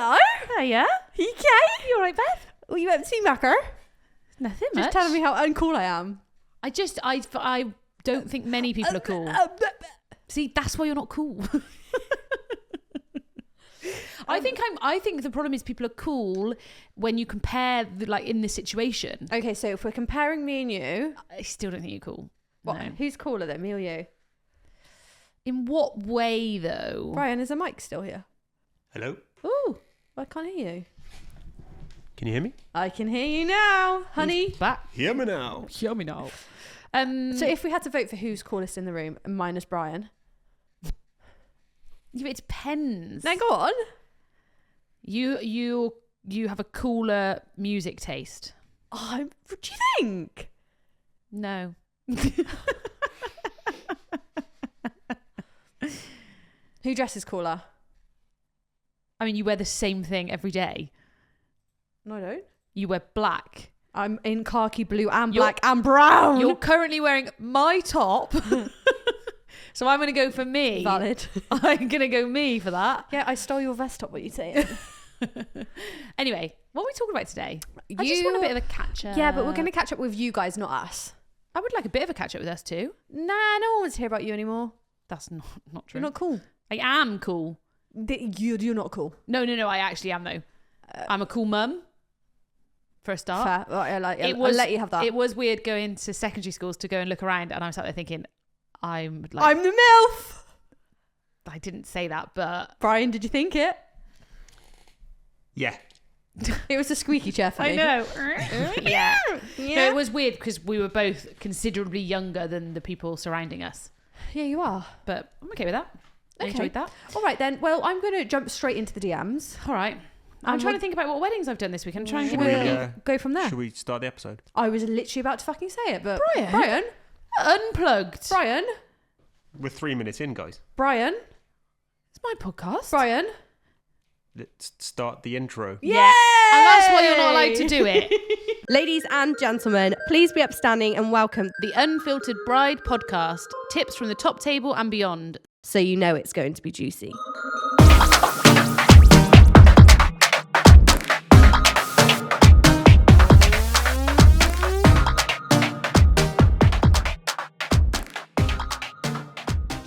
Hello. Yeah. You okay? You all right, Beth? What you up to, Macker? Nothing Just much. telling me how uncool I am. I don't think many people are cool. See, that's why you're not cool. I think the problem is people are cool when you compare in this situation. Okay, so if we're comparing me and you, I still don't think you're cool. what? No. Who's cooler then, me or you? In what way though? Brian, is a mic still here? Hello? Ooh, I can't hear you. Can you hear me? I can hear you now, honey. He's back. Hear me now. Hear me now. So if we had to vote for who's coolest in the room, minus Brian. It depends. Now go on. You have a cooler music taste. Oh, what do you think? No. Who dresses cooler? I mean, you wear the same thing every day. No, I don't. You wear black. I'm in khaki blue and black and brown. You're currently wearing my top. So I'm going to go for me. Valid. I'm going to go me for that. Yeah, I stole your vest top, what you saying? Anyway, what are we talking about today? I just want a bit of a catch up. Yeah, but we're going to catch up with you guys, not us. I would like a bit of a catch up with us too. Nah, no one wants to hear about you anymore. That's not true. You're not cool. I am cool. You're not cool. No, I actually am though. I'm a cool mum. For a start. Fair. Right, I'll let you have that. It was weird going to secondary schools to go and look around, and I was sat there thinking, I'm the MILF. I didn't say that, but Brian, did you think it? Yeah. It was a squeaky chair for me. I know. Yeah. Yeah. No, it was weird because we were both considerably younger than the people surrounding us. Yeah, you are. But I'm okay with that. I Okay. enjoyed that. All right then. Well, I'm going to jump straight into the DMs. All right. I'm trying to think about what weddings I've done this week. I'm trying to Should we, give go from there. Should we start the episode? I was literally about to fucking say it, but Brian? Unplugged. Brian, We're 3 minutes in, guys. Brian, It's my podcast. Brian. Let's start the intro. Yeah, and that's why you're not allowed to do it. Ladies and gentlemen, please be upstanding and welcome, The Unfiltered Bride Podcast. Tips from the top table and beyond. so you know it's going to be juicy.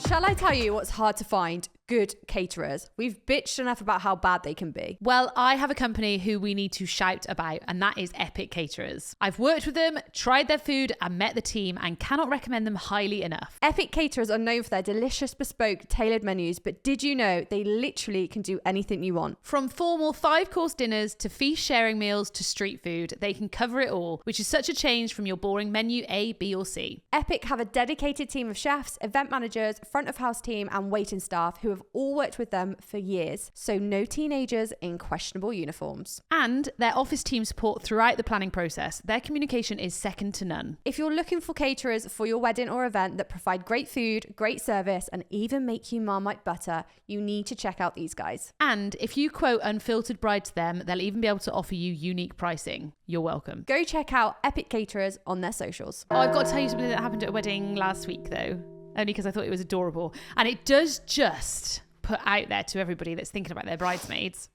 Shall I tell you what's hard to find? Good caterers. We've bitched enough about how bad they can be. Well, I have a company who we need to shout about, and that is Epic Caterers. I've worked with them, tried their food, and met the team, and cannot recommend them highly enough. Epic caterers are known for their delicious, bespoke, tailored menus, but did you know they literally can do anything you want? From formal 5-course dinners to feast sharing meals to street food, they can cover it all, which is such a change from your boring menu A, B, or C. Epic have a dedicated team of chefs, event managers, front of house team, and waiting staff who have all worked with them for years, so no teenagers in questionable uniforms. And their office team support throughout the planning process. Their communication is second to none. If you're looking for caterers for your wedding or event that provide great food, great service, and even make you Marmite butter, you need to check out these guys. And if you quote Unfiltered Bride to them, they'll even be able to offer you unique pricing. You're welcome. Go check out Epic Caterers on their socials. Oh, I've got to tell you something that happened at a wedding last week, though. Only because I thought it was adorable. And it does just put out there to everybody that's thinking about their bridesmaids,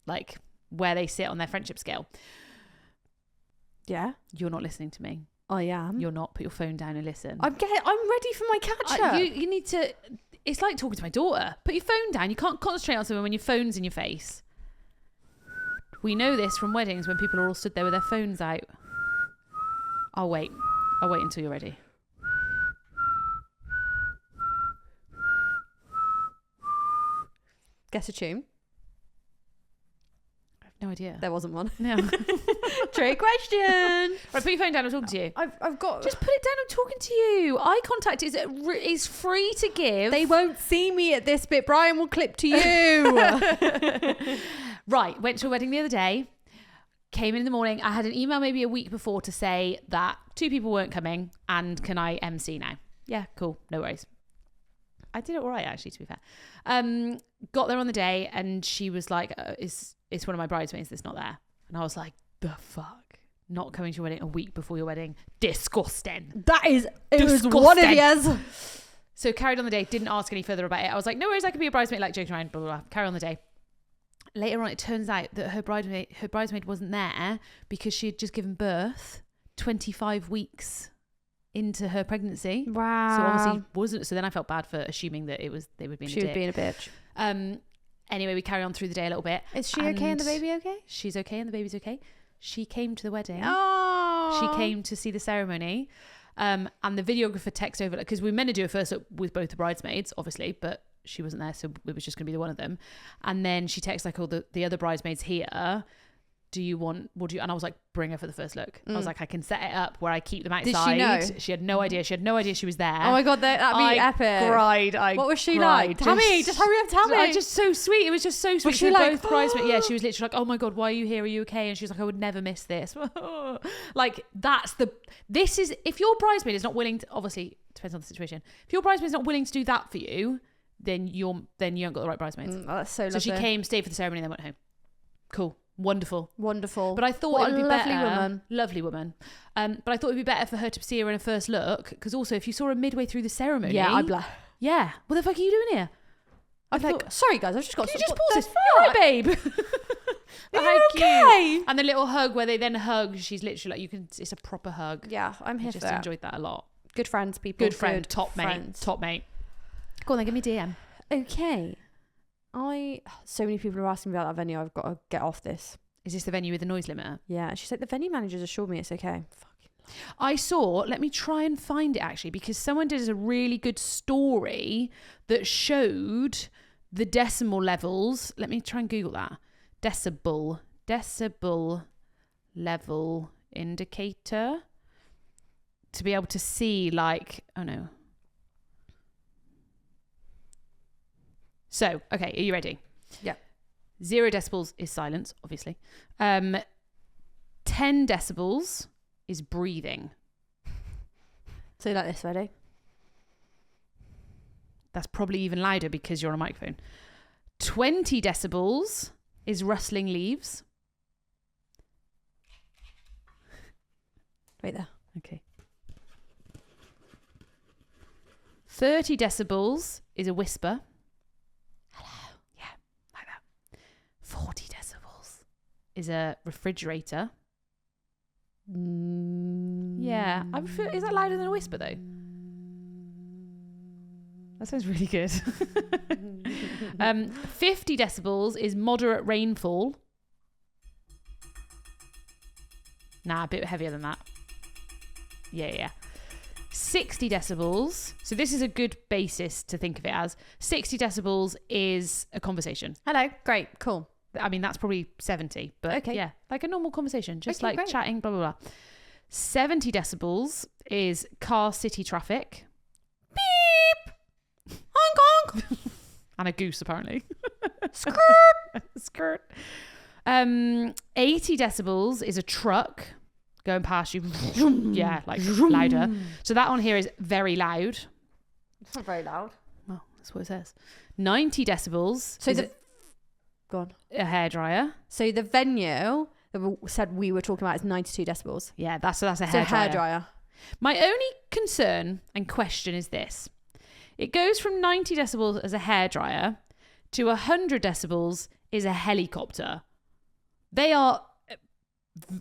like where they sit on their friendship scale. Yeah, You're not listening to me. I am. You're not. Put your phone down and listen. I'm ready for my catch up. You need to. It's like talking to my daughter. Put your phone down. You can't concentrate on something when your phone's in your face. We know this from weddings when people are all stood there with their phones out. I'll wait until you're ready. Guess a tune. I have no idea. There wasn't one. No. Trick question. Right, put your phone down. I'm talking to you. I've got. Just put it down. I'm talking to you. Eye contact is free to give. They won't see me at this bit. Brian will clip to you. Right. Went to a wedding the other day. Came in the morning. I had an email maybe a week before to say that 2 people weren't coming and can I MC now? Yeah, cool. No worries. I did it all right, actually, to be fair. Got there on the day and she was like, it's one of my bridesmaids that's not there. And I was like, the fuck? Not coming to your wedding a week before your wedding? Disgusting. It was one of yours. So carried on the day, didn't ask any further about it. I was like, no worries, I could be a bridesmaid, like joking around, blah, blah, blah. Carry on the day. later on, it turns out that her bridesmaid wasn't there because she had just given birth 25 weeks into her pregnancy. Wow. So obviously wasn't. So then I felt bad for assuming that they would be. She was being a bitch. Anyway, we carry on through the day a little bit. Is she okay and the baby okay? She's okay and the baby's okay. She came to the wedding. Oh. She came to see the ceremony. And the videographer texted over, because we were meant to do a first look with both the bridesmaids, obviously, but she wasn't there, so it was just going to be the one of them. And then she texted like, oh, the other bridesmaids here. And I was like, bring her for the first look. I was like, I can set it up where I keep them outside. Did she know? She had no idea. She had no idea she was there. Oh my God, that'd be epic. Cried. What was she like? Tell me, just hurry up, tell me. Just so sweet. It was just so sweet. Was she like, both bridesmaids? Yeah, she was literally like, oh my God, why are you here? Are you okay? And she was like, I would never miss this. Like, if your bridesmaid is not willing to, obviously, it depends on the situation. If your bridesmaid is not willing to do that for you, then you haven't got the right bridesmaids. That's so lovely. So she came, stayed for the ceremony, and then went home. Cool. Wonderful. But I thought it would be woman. Lovely woman. But I thought it would be better for her to see her in a first look, because also if you saw her midway through the ceremony, yeah, what the fuck are you doing here? I'm like, sorry guys, I've just got. Can you just pause this? All right, babe. Are you okay? Cute. And the little hug where they then hug. She's literally like, it's a proper hug. Yeah, I'm here I for just that. enjoyed that a lot. Good friends, people. Good friend, top mate. Go on, then give me a DM. Okay. So many people are asking me about that venue. I've got to get off this. Is this the venue with the noise limiter? Yeah, she's like, the venue managers assured me it's okay. I saw, let me try and find it actually, because someone did a really good story that showed the decimal levels. Let me try and Google that. Decibel level indicator. To be able to see like, oh no. So, okay, are you ready? Yeah. 0 decibels is silence, obviously. 10 decibels is breathing. So like this, ready? That's probably even louder because you're on a microphone. 20 decibels is rustling leaves. Right there. Okay. 30 decibels is a whisper. Hello. Yeah, like that. 40 decibels is a refrigerator. Yeah. Is that louder than a whisper though? That sounds really good. 50 decibels is moderate rainfall. Nah, a bit heavier than that. Yeah. 60 decibels. So this is a good basis to think of it as. 60 decibels is a conversation. Hello. Great. Cool. I mean, that's probably 70, but okay. Yeah, like a normal conversation, just okay, like great. chatting, blah, blah, blah. 70 decibels is car city traffic. Beep! Honk, honk! And a goose, apparently. Skirt. 80 decibels is a truck going past you. Yeah, like louder. So that one here is very loud. It's not very loud. Well, that's what it says. 90 decibels. So go on. A hairdryer. So the venue that we said we were talking about is 92 decibels. Yeah, that's a hairdryer. So hairdryer. My only concern and question is this. It goes from 90 decibels as a hairdryer to 100 decibels is a helicopter. They are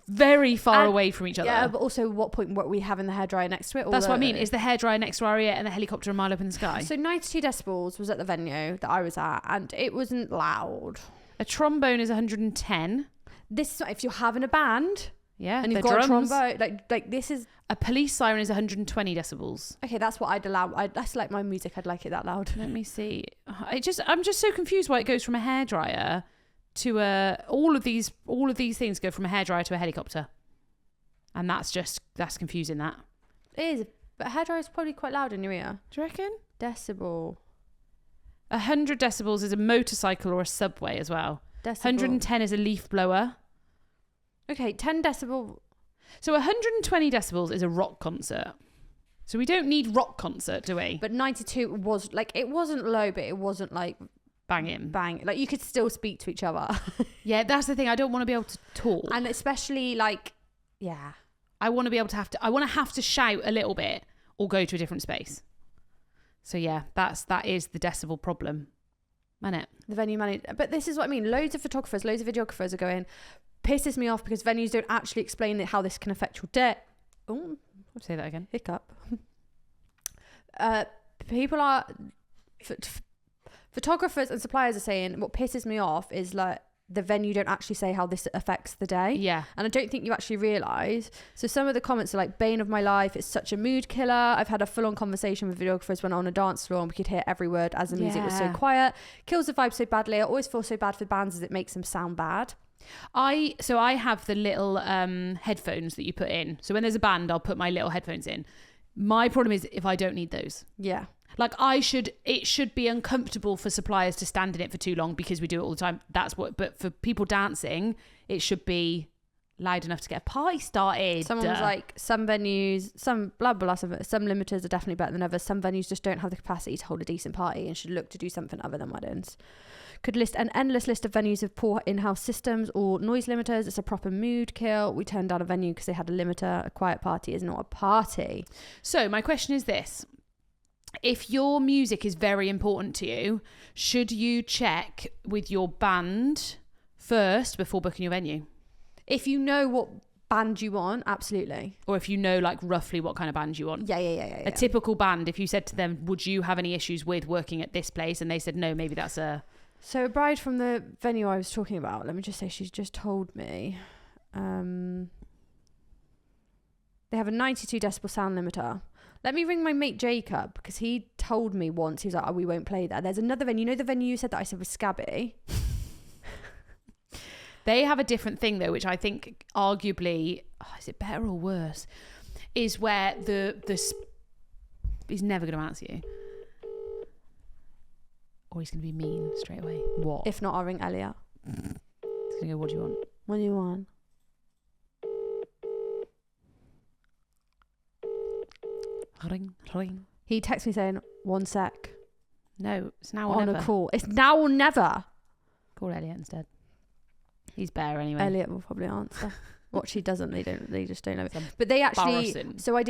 very far away from each other. Yeah, but also what point were we having the hairdryer next to it? That's what I mean. Is the hairdryer next to our ear and the helicopter a mile up in the sky? So 92 decibels was at the venue that I was at, and it wasn't loud. A trombone is 110. This if you're having a band, yeah, and you've got drums. a trombone, like this is. A police siren is 120 decibels. Okay, that's what I'd allow. That's like my music. I'd like it that loud. Let me see. I'm just so confused why it goes from a hairdryer to all of these things go from a hairdryer to a helicopter, and that's confusing. That it is, but a hairdryer is probably quite loud in your ear. Do you reckon? Decibel. 100 decibels is a motorcycle or a subway as well. Decibel. 110 is a leaf blower. Okay, 10 decibel. So 120 decibels is a rock concert. So we don't need rock concert, do we? But 92 was like, it wasn't low, but it wasn't like banging. Like you could still speak to each other. Yeah, that's the thing. I don't want to be able to talk. And especially like, yeah. I want to be able to have to shout a little bit or go to a different space. So yeah, that is the decibel problem. Man it. The venue manager. But this is what I mean. Loads of photographers, loads of videographers are going, pisses me off because venues don't actually explain how this can affect your day. Oh, Say that again. hiccup. People are... Photographers and suppliers are saying what pisses me off is like the venue don't actually say how this affects the day. Yeah. And I don't think you actually realise. So some of the comments are like, bane of my life, it's such a mood killer. I've had a full-on conversation with videographers when on a dance floor and we could hear every word as the music was so quiet. Kills the vibe so badly. I always feel so bad for bands as it makes them sound bad. I have the little headphones that you put in. So when there's a band, I'll put my little headphones in. My problem is if I don't need those. Yeah. Like it should be uncomfortable for suppliers to stand in it for too long because we do it all the time. But for people dancing, it should be loud enough to get a party started. Someone was like, some venues, some blah, blah, some limiters are definitely better than others. Some venues just don't have the capacity to hold a decent party and should look to do something other than weddings. Could list an endless list of venues with poor in-house systems or noise limiters. It's a proper mood kill. We turned down a venue because they had a limiter. A quiet party is not a party. So my question is this. If your music is very important to you, should you check with your band first before booking your venue? If you know what band you want, absolutely. Or if you know like roughly what kind of band you want. Yeah. A typical band, if you said to them, would you have any issues with working at this place? And they said, no, maybe that's a... So a bride from the venue I was talking about, let me just say, she's just told me they have a 92 decibel sound limiter. Let me ring my mate Jacob because he told me once, he was like, oh, we won't play there. There's another venue. You know the venue you said that I said was Scabby? They have a different thing though, which I think arguably, is it better or worse? Is where he's never going to answer you. Or he's going to be mean straight away. What? If not, I'll ring Elliot. He's going to go, what do you want? What do you want? Ring. He texted me saying, 1 sec. No, it's now or On never. a call. It's now or never. Call Elliot instead. He's better anyway. Elliot will probably answer. What she doesn't, they just don't know it. But they actually, so I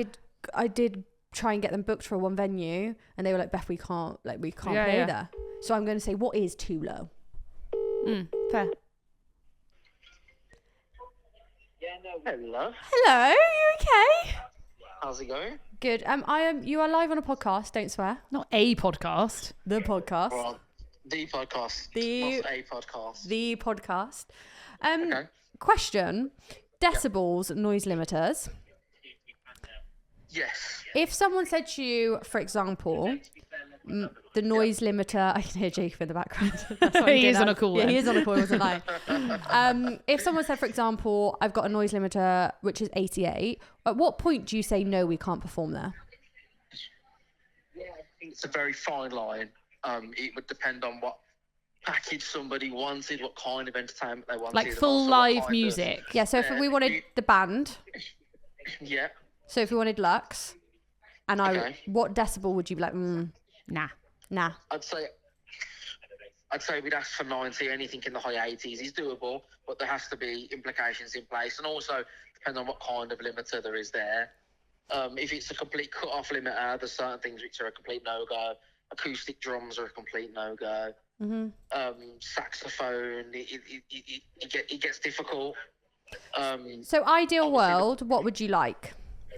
did try and get them booked for one venue and they were like, Beth, we can't play there. So I'm going to say, what is too low? Fair. Hello. Hello, you okay? How's it going? Good. You are live on a podcast, don't swear. Not a podcast. The podcast. Well, the podcast. Not a podcast. The podcast. Okay. Question. Decibels, noise limiters. Yes. If someone said to you, for example, the noise limiter, I can hear Jacob in the background. That's what He is on a call. Yeah, then. he is on a call, he wasn't lying. If someone said, for example, I've got a noise limiter, which is 88, at what point do you say, no, we can't perform there? It's a very fine line. It would depend on what package somebody wanted, what kind of entertainment they wanted. Like and full also what live kind music. Yeah, so if we wanted the band, Yeah. so if we wanted Lux, and what decibel would you be like, Nah. I'd say we'd ask for 90. Anything in the high 80s is doable, but there has to be implications in place, and also depends on what kind of limiter there is there. If it's a complete cut-off limiter, there's certain things which are a complete no-go. Acoustic drums are a complete no-go. Saxophone, it gets difficult. So ideal world, what would you like?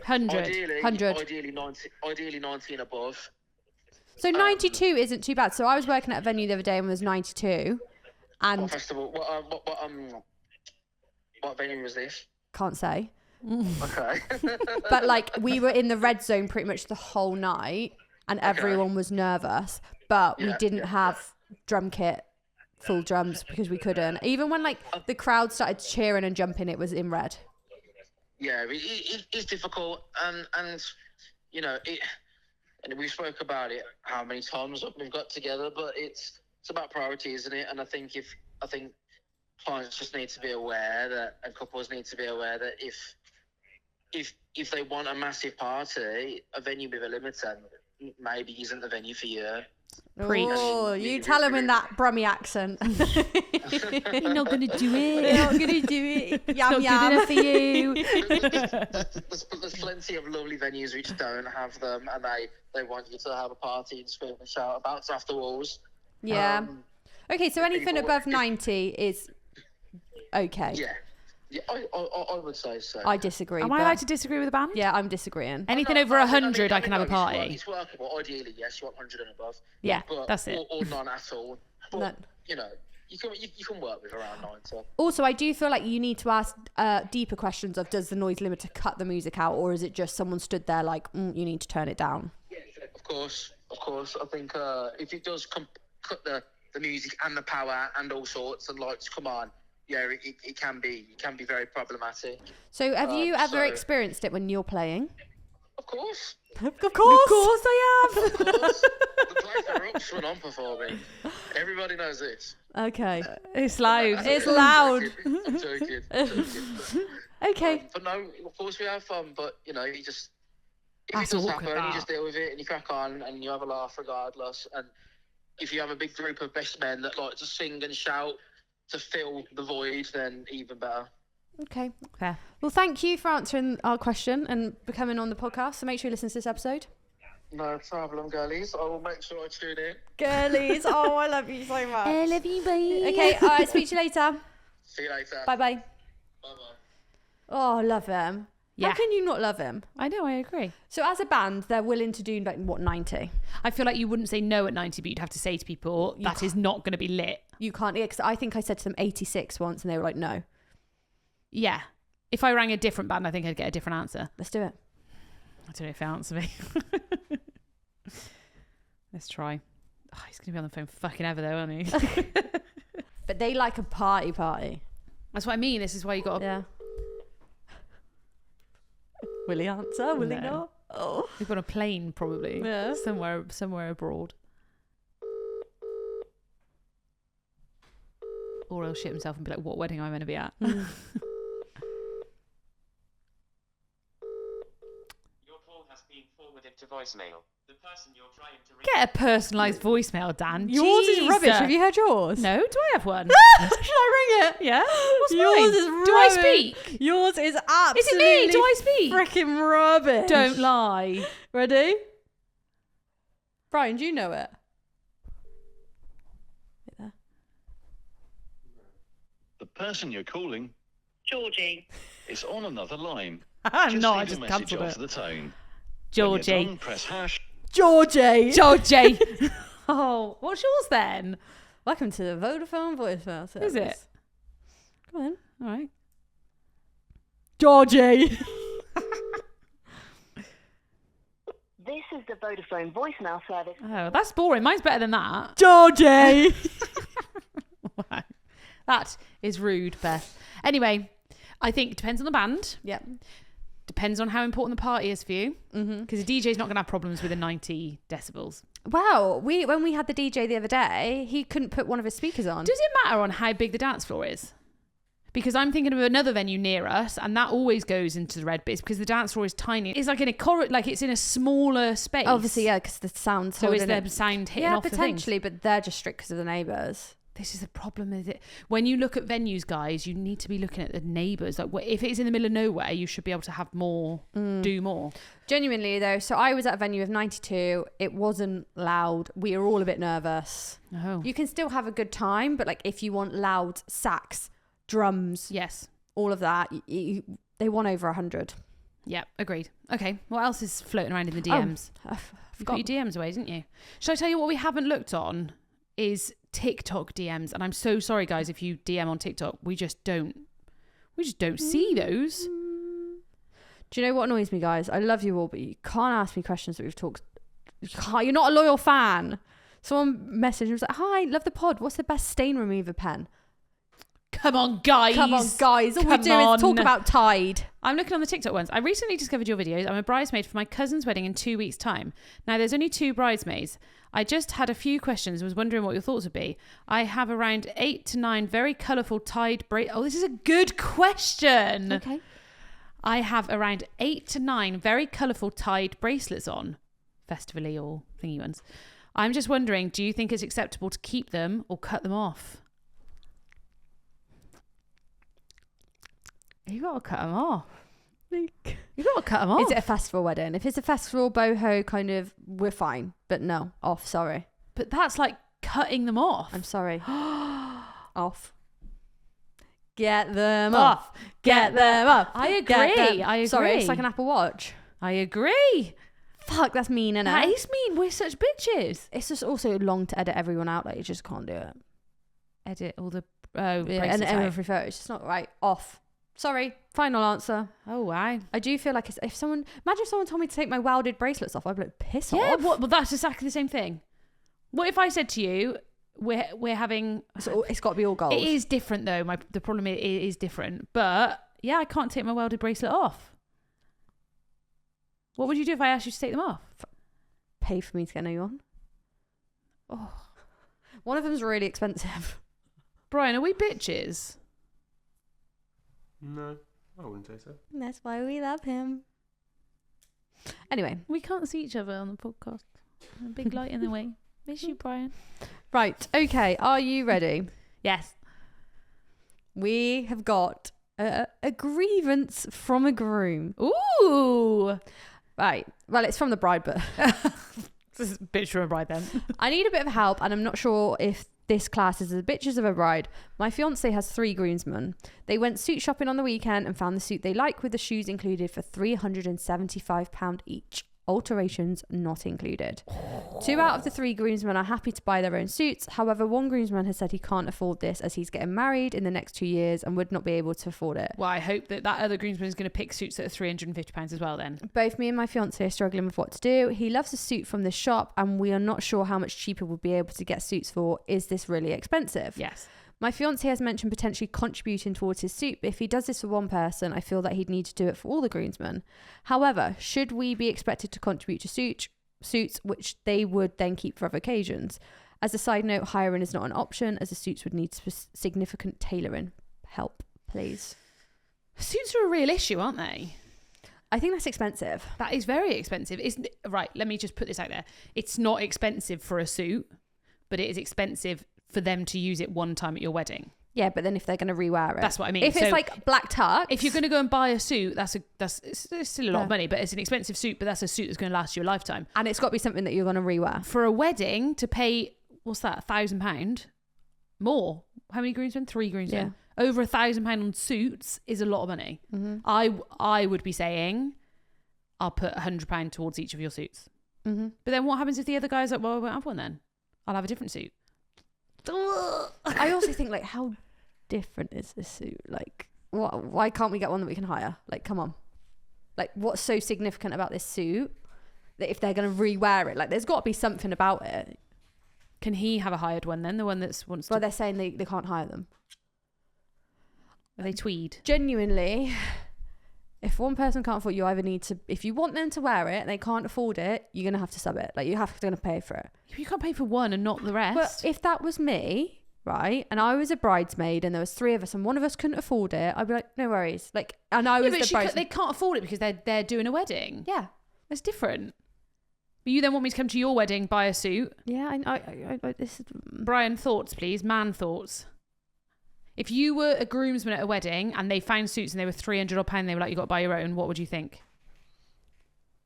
100. Ideally 90 and above. So 92 isn't too bad. So I was working at a venue the other day and was 92. And What festival? What venue was this? can't say. Okay. But like we were in the red zone pretty much the whole night and everyone was nervous. But we didn't have drum kit, full drums because we couldn't. Even when like the crowd started cheering and jumping, it was in red. Yeah, it's difficult, and you know it. And we spoke about it how many times we've got together, but it's about priority, isn't it? And I think clients just need to be aware that, and couples need to be aware that if they want a massive party, a venue with a limiter maybe isn't the venue for you. Preach. Oh, you tell him in that Brummie accent. You're not going to do it. You're not going to do it. Yum, It's not yum. good enough for you. There's plenty of lovely venues which don't have them, and they want you to have a party and scream and shout about after walls. Yeah. Okay, so anything above 90 is okay. Yeah, I would say so. I disagree. Am I allowed to disagree with the band? Yeah, I'm disagreeing. Anything over 100, I can have a party. It's workable. Ideally, yes, you want 100 and above. Yeah, but, that's it. Or none at all. But, No. you know, you can work with around 90. Also, I do feel like you need to ask deeper questions of, does the noise limiter cut the music out, or is it just someone stood there like, you need to turn it down? Of course. I think if it does cut the music and the power and all sorts and lights come on, yeah, it can be very problematic. So have you ever experienced it when you're playing? Of course. Of course I have. Of course. The place erupts when I'm performing. Everybody knows this. Okay. It's loud. It's loud. I'm joking. Okay. But no, of course we have fun, but you know, you just if That's it does awkward, happen, that. you just deal with it and you crack on and you have a laugh regardless. And if you have a big group of best men that like to sing and shout to fill the void, then even better. Okay. Fair. Well, thank you for answering our question and for coming on the podcast. So make sure you listen to this episode. No problem, girlies. I will make sure I tune in. Girlies, oh, I love you so much. I love you, babe. Okay, all right, speak to you later. See you later. Bye-bye. Bye-bye. Oh, I love him. Yeah. How can you not love him? I know, I agree. So as a band, they're willing to do, like, what, 90? I feel like you wouldn't say no at 90, but you'd have to say to people, that is not going to be lit. You can't, yeah, because I think I said to them 86 once and they were like, no. Yeah. If I rang a different band, I think I'd get a different answer. Let's do it. I don't know if they answer me. Let's try. Oh, he's going to be on the phone fucking ever though, isn't he? But they like a party. That's what I mean. This is why you got to... Yeah. Will he answer? Will he No. not? Oh. We've got a plane probably. Yeah. Somewhere abroad. Or he'll shit himself and be like, what wedding am I meant to be at? Your call has been forwarded to voicemail. The person you're trying to reach... Get a personalised voicemail, Dan. Yours is rubbish. Jesus. Have you heard yours? No, do I have one? Should I ring it? Yeah. What's Yours mine? is Do I rubbish. speak? Yours is absolutely Is it me? Do I speak? freaking rubbish. Don't lie. Ready? Brian, do you know it? Wait there. The person you're calling Georgie. is on another line. No, I leave just your message cancelled after it. the tone. When Georgie. you're done, press hash. Georgie. Georgie. Oh, what's yours then? Welcome to the Vodafone voicemail service. Is it? Come on. All right. Georgie. This is the Vodafone voicemail service. Oh, that's boring. Mine's better than that. Georgie. Wow. That is rude, Beth. Anyway, I think it depends on the band. Yep. Depends on how important the party is for you. Mm-hmm. Because a DJ's not going to have problems with the 90 decibels. Well, when we had the DJ the other day, he couldn't put one of his speakers on. Does it matter on how big the dance floor is? Because I'm thinking of another venue near us, and that always goes into the red bits because the dance floor is tiny. It's like in a corridor, like it's in a smaller space. Obviously, yeah, because the sound's So is holding there it. sound hitting Yeah, off the things? potentially, but they're just strict because of the neighbours. This is the problem with it. When you look at venues, guys, you need to be looking at the neighbours. Like, if it's in the middle of nowhere, you should be able to have more, do more. Genuinely, though, so I was at a venue of 92. It wasn't loud. We were all a bit nervous. Oh. You can still have a good time, but like if you want loud sax, drums, Yes. all of that, they want over 100. Yeah, agreed. Okay, what else is floating around in the DMs? I You put your DMs away, didn't you? Shall I tell you what we haven't looked on? Is TikTok DMs. And I'm so sorry, guys, if you DM on TikTok. We just don't see those. Do you know what annoys me, guys? I love you all, but you can't ask me questions that we've talked. You're not a loyal fan. Someone messaged and was like, "Hi, love the pod. What's the best stain remover pen?" Come on, guys. Come on, guys. All we Come do is talk on. about Tide. I'm looking on the TikTok ones. I recently discovered your videos. I'm a bridesmaid for my cousin's wedding in 2 weeks' time. Now, there's only 2 bridesmaids. I just had a few questions and was wondering what your thoughts would be. I have around 8 to 9 very colourful Tide Oh, this is a good question. Okay. I have around 8 to 9 very colourful Tide bracelets on. Festivally or thingy ones. I'm just wondering, do you think it's acceptable to keep them or cut them off? You got to cut them off. You got to cut them off. Is it a festival wedding? If it's a festival boho kind of, we're fine. But no, off. Sorry. But that's like cutting them off. I'm sorry. Off. Get them off. Get them off. I agree. Get them. I agree. Sorry, it's like an Apple Watch. I agree. Fuck, that's mean, innit? That is mean. We're such bitches. It's just also long to edit everyone out. Like, you just can't do it. Edit all the And every photo. It's just not right. Off. Sorry. Final answer. Oh, wow. I do feel like imagine if someone told me to take my welded bracelets off, I'd be like, piss Yeah, off. well, that's exactly the same thing. What if I said to you, we're having... It's got to be all gold. It is different, though. The problem is it is different. But, yeah, I can't take my welded bracelet off. What would you do if I asked you to take them off? Pay for me to get a new one. Oh. One of them's really expensive. Brian, are we bitches? No, I wouldn't say so. That's why we love him. Anyway. We can't see each other on the podcast. A big light in the way. Miss you, Brian. Right. Okay. Are you ready? Yes. We have got a grievance from a groom. Ooh. Right. Well, it's from the bride, but This is a bitch from a bride then. I need a bit of help, and I'm not sure if this class is the bitches of a bride. My fiance has 3 groomsmen. They went suit shopping on the weekend and found the suit they like with the shoes included for £375 each. Alterations not included. 2 out of the 3 groomsmen are happy to buy their own suits. However, one groomsman has said he can't afford this as he's getting married in the next 2 years and would not be able to afford it. Well, I hope that other groomsman is going to pick suits that are £350 as well then. Both me and my fiance are struggling with what to do. He loves a suit from this shop and we are not sure how much cheaper we'll be able to get suits for. Is this really expensive? Yes. My fiance has mentioned potentially contributing towards his suit, but if he does this for one person, I feel that he'd need to do it for all the groomsmen. However, should we be expected to contribute to suits, which they would then keep for other occasions? As a side note, hiring is not an option, as the suits would need significant tailoring. Help, please. Suits are a real issue, aren't they? I think that's expensive. That is very expensive. Right, let me just put this out there. It's not expensive for a suit, but it is expensive for them to use it one time at your wedding. Yeah, but then if they're going to rewear it. That's what I mean. If it's like black tux. If you're going to go and buy a suit, it's still a lot of money, but it's an expensive suit, but that's a suit that's going to last you a lifetime. And it's got to be something that you're going to rewear. For a wedding, to pay, what's that, £1,000? More. How many groomsmen? 3 groomsmen. Yeah. Over £1,000 on suits is a lot of money. Mm-hmm. I would be saying, I'll put £100 towards each of your suits. Mm-hmm. But then what happens if the other guy's like, well, I won't have one then? I'll have a different suit. I also think, like, how different is this suit? Like, why can't we get one that we can hire? Like, come on. Like, what's so significant about this suit that if they're going to rewear it, like, there's got to be something about it. Can he have a hired one then? The one that's wants to... Well, they're saying they can't hire them. Are they tweed? Genuinely, if one person can't afford it, you either need to... If you want them to wear it and they can't afford it, you're going to have to sub it. Like, you have to pay for it. You can't pay for one and not the rest. But if that was me, right, and I was a bridesmaid and there was 3 of us and one of us couldn't afford it, I'd be like, no worries. Like, and I was the bridesmaid. They can't afford it because they're doing a wedding. Yeah. That's different. But you then want me to come to your wedding, buy a suit. Yeah, I this is... Brian, thoughts, please. Man thoughts. If you were a groomsman at a wedding and they found suits and they were £300 and they were like, you got to buy your own, what would you think?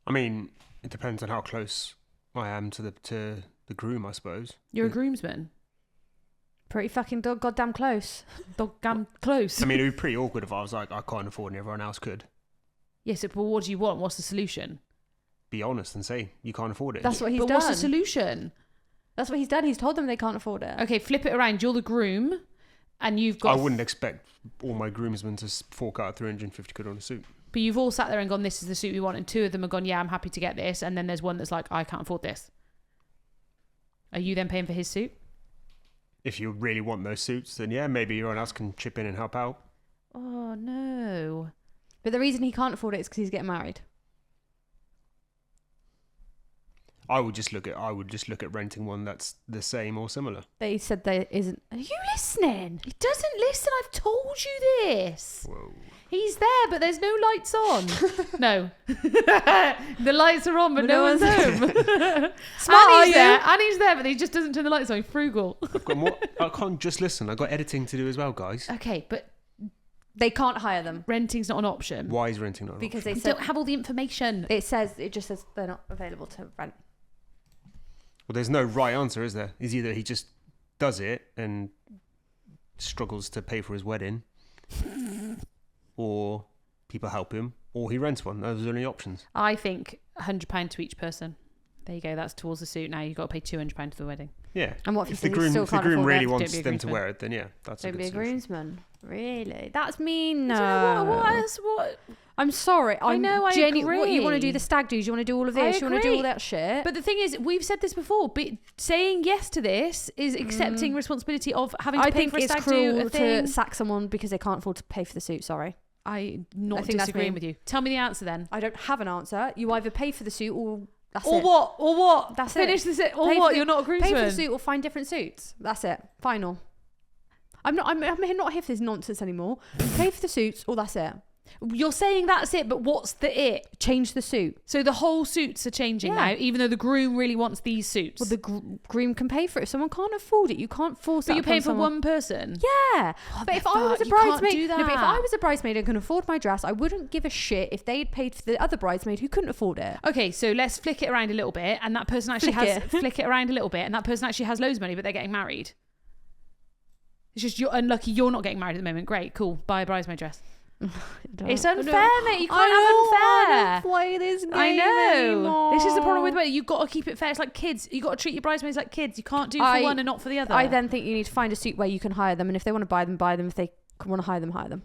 I mean, it depends on how close I am to the groom, I suppose. You're a groomsman? Pretty fucking goddamn close. Goddamn close. I mean, it would be pretty awkward if I was like, I can't afford and everyone else could. Yes, but what do you want? What's the solution? Be honest and say, you can't afford it. That's what he's done. But what's the solution? That's what he's done. He's told them they can't afford it. Okay, flip it around. You're the groom and you've got... I wouldn't expect all my groomsmen to fork out 350 quid on a suit. But you've all sat there and gone, this is the suit we want, and 2 of them have gone, yeah, I'm happy to get this, and then there's one that's like, I can't afford this. Are you then paying for his suit? If you really want those suits, then yeah, maybe everyone else can chip in and help out. Oh, no. But the reason he can't afford it is because he's getting married. I would just look at renting one that's the same or similar. They said there isn't. Are you listening? He doesn't listen. I've told you this. Whoa. He's there, but there's no lights on. No. The lights are on, but no one's home. Smart, are you? And he's there, but he just doesn't turn the lights on. He's frugal. I've got more. I can't just listen. I've got editing to do as well, guys. Okay, but they can't hire them renting's not an option. Why is renting not an because option? they don't have all the information. It just says they're not available to rent. Well, there's no right answer, is there? It's either he just does it and struggles to pay for his wedding, or people help him, or he rents one. Those are the only options. I think £100 to each person. There you go. That's towards the suit. Now you've got to pay £200 for the wedding. Yeah. And what if if the you groom, still if the can't groom afford really it? wants Don't be a them to groomsman. wear it, then yeah, that's Don't a be good a solution. groomsman. Really? That's mean. Do you No. know what else? What? I'm sorry. I know, I What, you want to agree. do the stag do's? You want to do all of this? You want to do agree. all that shit? But the thing is, we've said this before, but saying yes to this is accepting responsibility of having to I pay think for a it's stag do cruel a thing. to sack someone because they can't afford to pay for the suit. Sorry. I'm I not think that's disagreeing mean. with you. Tell me the answer then. I don't have an answer. You either pay for the suit or that's Or it. what? Or what? That's Finish it. this. Or Pay for what? the- You're not a Pay for the groomsman. suit or find different suits. That's it. Final. I'm not here for this nonsense anymore. Pay for the suits or that's it. You're saying that's it, but what's the it? Change the suit. So the whole suits are changing Yeah. now, even though the groom really wants these suits. Well, the groom can pay for it. If someone can't afford it, you can't force but that you're paying upon for someone. one person. Yeah, but if I was a you can't bridesmaid, do no, but if that. I was a bridesmaid and can afford my dress, I wouldn't give a shit if they'd paid for the other bridesmaid who couldn't afford it. Okay, so let's flick it around a little bit, and that person actually flick it around a little bit, and that person actually has loads of money, but they're getting married. It's just you're unlucky. You're not getting married at the moment. Great, cool. Buy a bridesmaid dress. It's unfair, mate. You can't have unfair. Play this game I know. anymore. This is the problem with wedding. You've got to keep it fair. It's like kids. You've got to treat your bridesmaids like kids. You can't do for one and not for the other. I then think you need to find a suit where you can hire them, and if they want to buy them, buy them. If they want to hire them.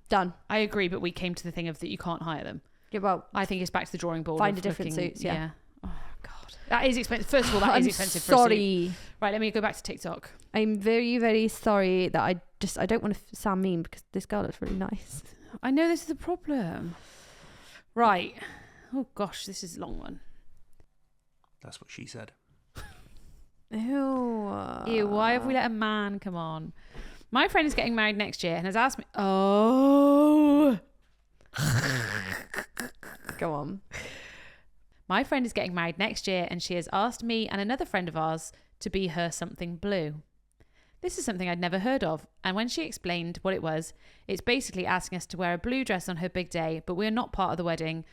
Done. I agree, but we came to the thing of that you can't hire them. Yeah, well, I think it's back to the drawing board. Find of a different looking- suits, yeah. Oh, God. That is expensive. First of all, that is I'm expensive for a suit. sorry. Right, let me go back to TikTok. I'm very, very sorry that I don't want to sound mean because this girl looks really nice. I know this is the problem. Right. Oh, gosh, this is a long one. That's what she said. Ew, why have we let a man come on? My friend is getting married next year and has asked me... Oh... Go on. My friend is getting married next year and she has asked me and another friend of ours to be her something blue. This is something I'd never heard of, and when she explained what it was, it's basically asking us to wear a blue dress on her big day, but we're not part of the wedding,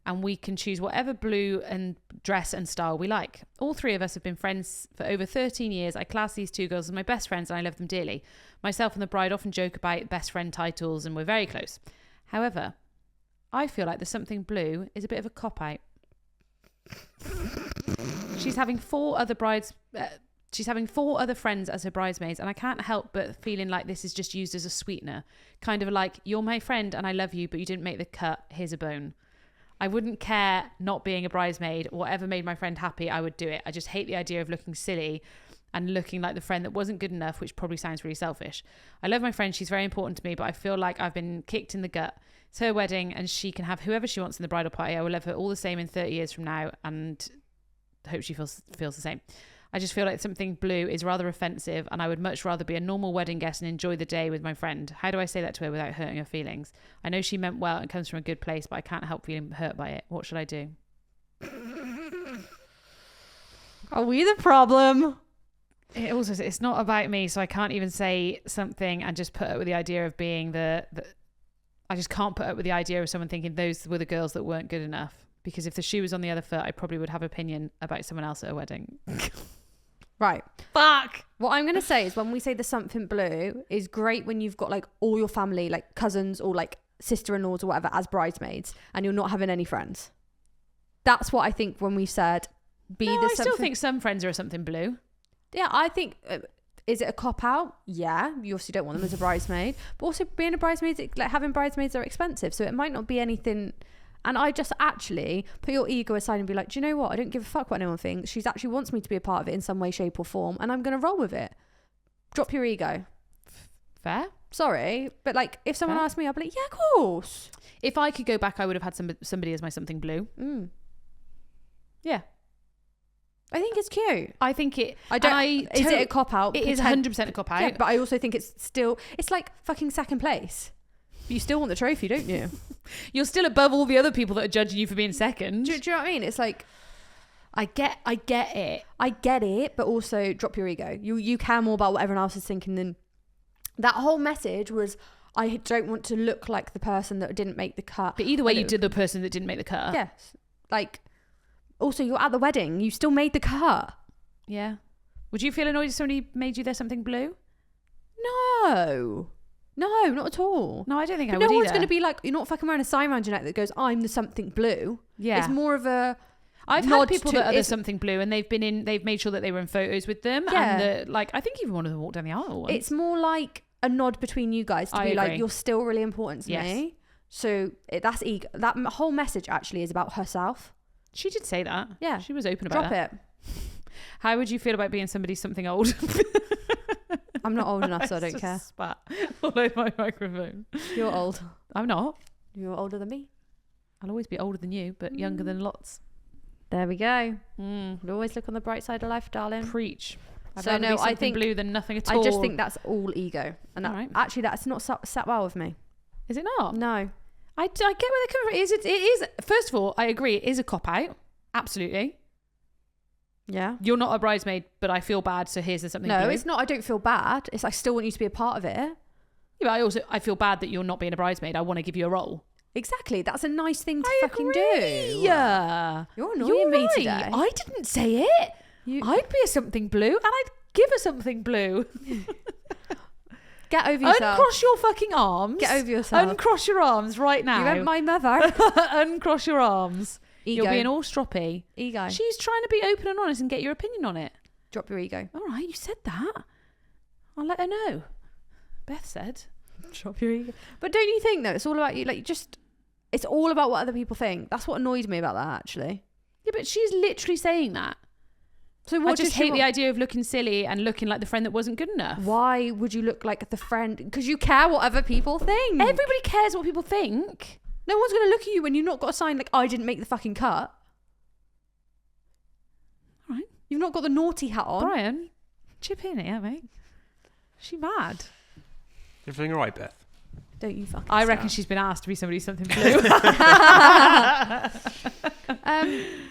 and we can choose whatever blue and dress and style we like. All three of us have been friends for over 13 years. I class these two girls as my best friends and I love them dearly. Myself and the bride often joke about best friend titles and we're very close. However, I feel like the something blue is a bit of a cop-out. She's having four other friends as her bridesmaids, and I can't help but feeling like this is just used as a sweetener. Kind of like, you're my friend and I love you, but you didn't make the cut. Here's a bone. I wouldn't care not being a bridesmaid. Whatever made my friend happy, I would do it. I just hate the idea of looking silly and looking like the friend that wasn't good enough, which probably sounds really selfish. I love my friend. She's very important to me, but I feel like I've been kicked in the gut. It's her wedding and she can have whoever she wants in the bridal party. I will love her all the same in 30 years from now and hope she feels the same. I just feel like something blue is rather offensive and I would much rather be a normal wedding guest and enjoy the day with my friend. How do I say that to her without hurting her feelings? I know she meant well and comes from a good place, but I can't help feeling hurt by it. What should I do? Are we the problem? It also says, it's not about me, so I can't even say something and just put up with the idea of being I just can't put up with the idea of someone thinking those were the girls that weren't good enough. Because if the shoe was on the other foot, I probably would have opinion about someone else at a wedding. Right. Fuck. What I'm going to say is when we say the something blue is great when you've got like all your family, like cousins or like sister-in-laws or whatever as bridesmaids and you're not having any friends. That's what I think when we said I still think some friends are something blue. Yeah, I think... is it a cop-out? Yeah. You obviously don't want them as a bridesmaid. But also being a bridesmaid, like having bridesmaids are expensive. So it might not be anything... And I just actually put your ego aside and be like, do you know what? I don't give a fuck what anyone thinks. She actually wants me to be a part of it in some way, shape or form. And I'm going to roll with it. Drop your ego. Fair. Sorry. But like, if someone asked me, I'd be like, yeah, of course. If I could go back, I would have had somebody as my something blue. Yeah. I think it's cute. I think it... Is it a cop-out? It is 100% a cop-out. Yeah, but I also think it's still... It's like fucking second place. But you still want the trophy, don't you? You're still above all the other people that are judging you for being second. Do you know what I mean? It's like... I get it. I get it, but also drop your ego. You care more about what everyone else is thinking than... That whole message was, I don't want to look like the person that didn't make the cut. But either way, you did the person that didn't make the cut. Yes. Like, also, you're at the wedding. You still made the cut. Yeah. Would you feel annoyed if somebody made you their something blue? No, not at all. No, I don't think I But would no one's either. going to be like, you're not fucking wearing a sign around your neck that goes, I'm the something blue. Yeah. It's more of a I've nod had people to- that are the it's- something blue, and they've made sure that they were in photos with them. Yeah. And like, I think even one of them walked down the aisle once. It's more like a nod between you guys to I be like, agree. you're still really important to Yes. me. So that's ego. That whole message actually is about herself. She did say that. Yeah. She was open about Drop that. it. How would you feel about being somebody something old? I'm not old enough, so I don't Just care. Spat all over my microphone. You're old. I'm not. You're older than me. I'll always be older than you, but younger than lots. There we go. Mm. We'll always look on the bright side of life, darling. Preach. I'd So rather no, be I something think blue than nothing at all. I just think that's all ego, and All right. actually that's not sat well with me. Is it not? No. I get where they're coming from. It is. First of all, I agree. It is a cop out. Absolutely. Yeah. You're not a bridesmaid, but I feel bad. So here's the something. No, blue. it's not. I don't feel bad. It's I still want you to be a part of it. Yeah, but I feel bad that you're not being a bridesmaid. I want to give you a role. Exactly. That's a nice thing to I fucking agree. do. Yeah. You're annoying me today. I didn't say it. I'd be a something blue, and I'd give her something blue. Get over yourself. Uncross your fucking arms. Get over yourself. Uncross your arms right now. You went my mother. Uncross your arms. Ego. You're being all stroppy. Ego. She's trying to be open and honest and get your opinion on it. Drop your ego. All right, you said that. I'll let her know. Beth said. Drop your ego. But don't you think though, it's all about you? Like, it's all about what other people think. That's what annoyed me about that, actually. Yeah, but she's literally saying that. So what I just does she hate the want? idea of looking silly and looking like the friend that wasn't good enough. Why would you look like the friend? Because you care what other people think. Everybody cares what people think. No one's going to look at you when you've not got a sign like, I didn't make the fucking cut. All right. You've not got the naughty hat on. Brian, chip in here, mate. Is she mad? Everything all right, Beth? Don't you fucking I reckon start. she's been asked to be somebody something blue.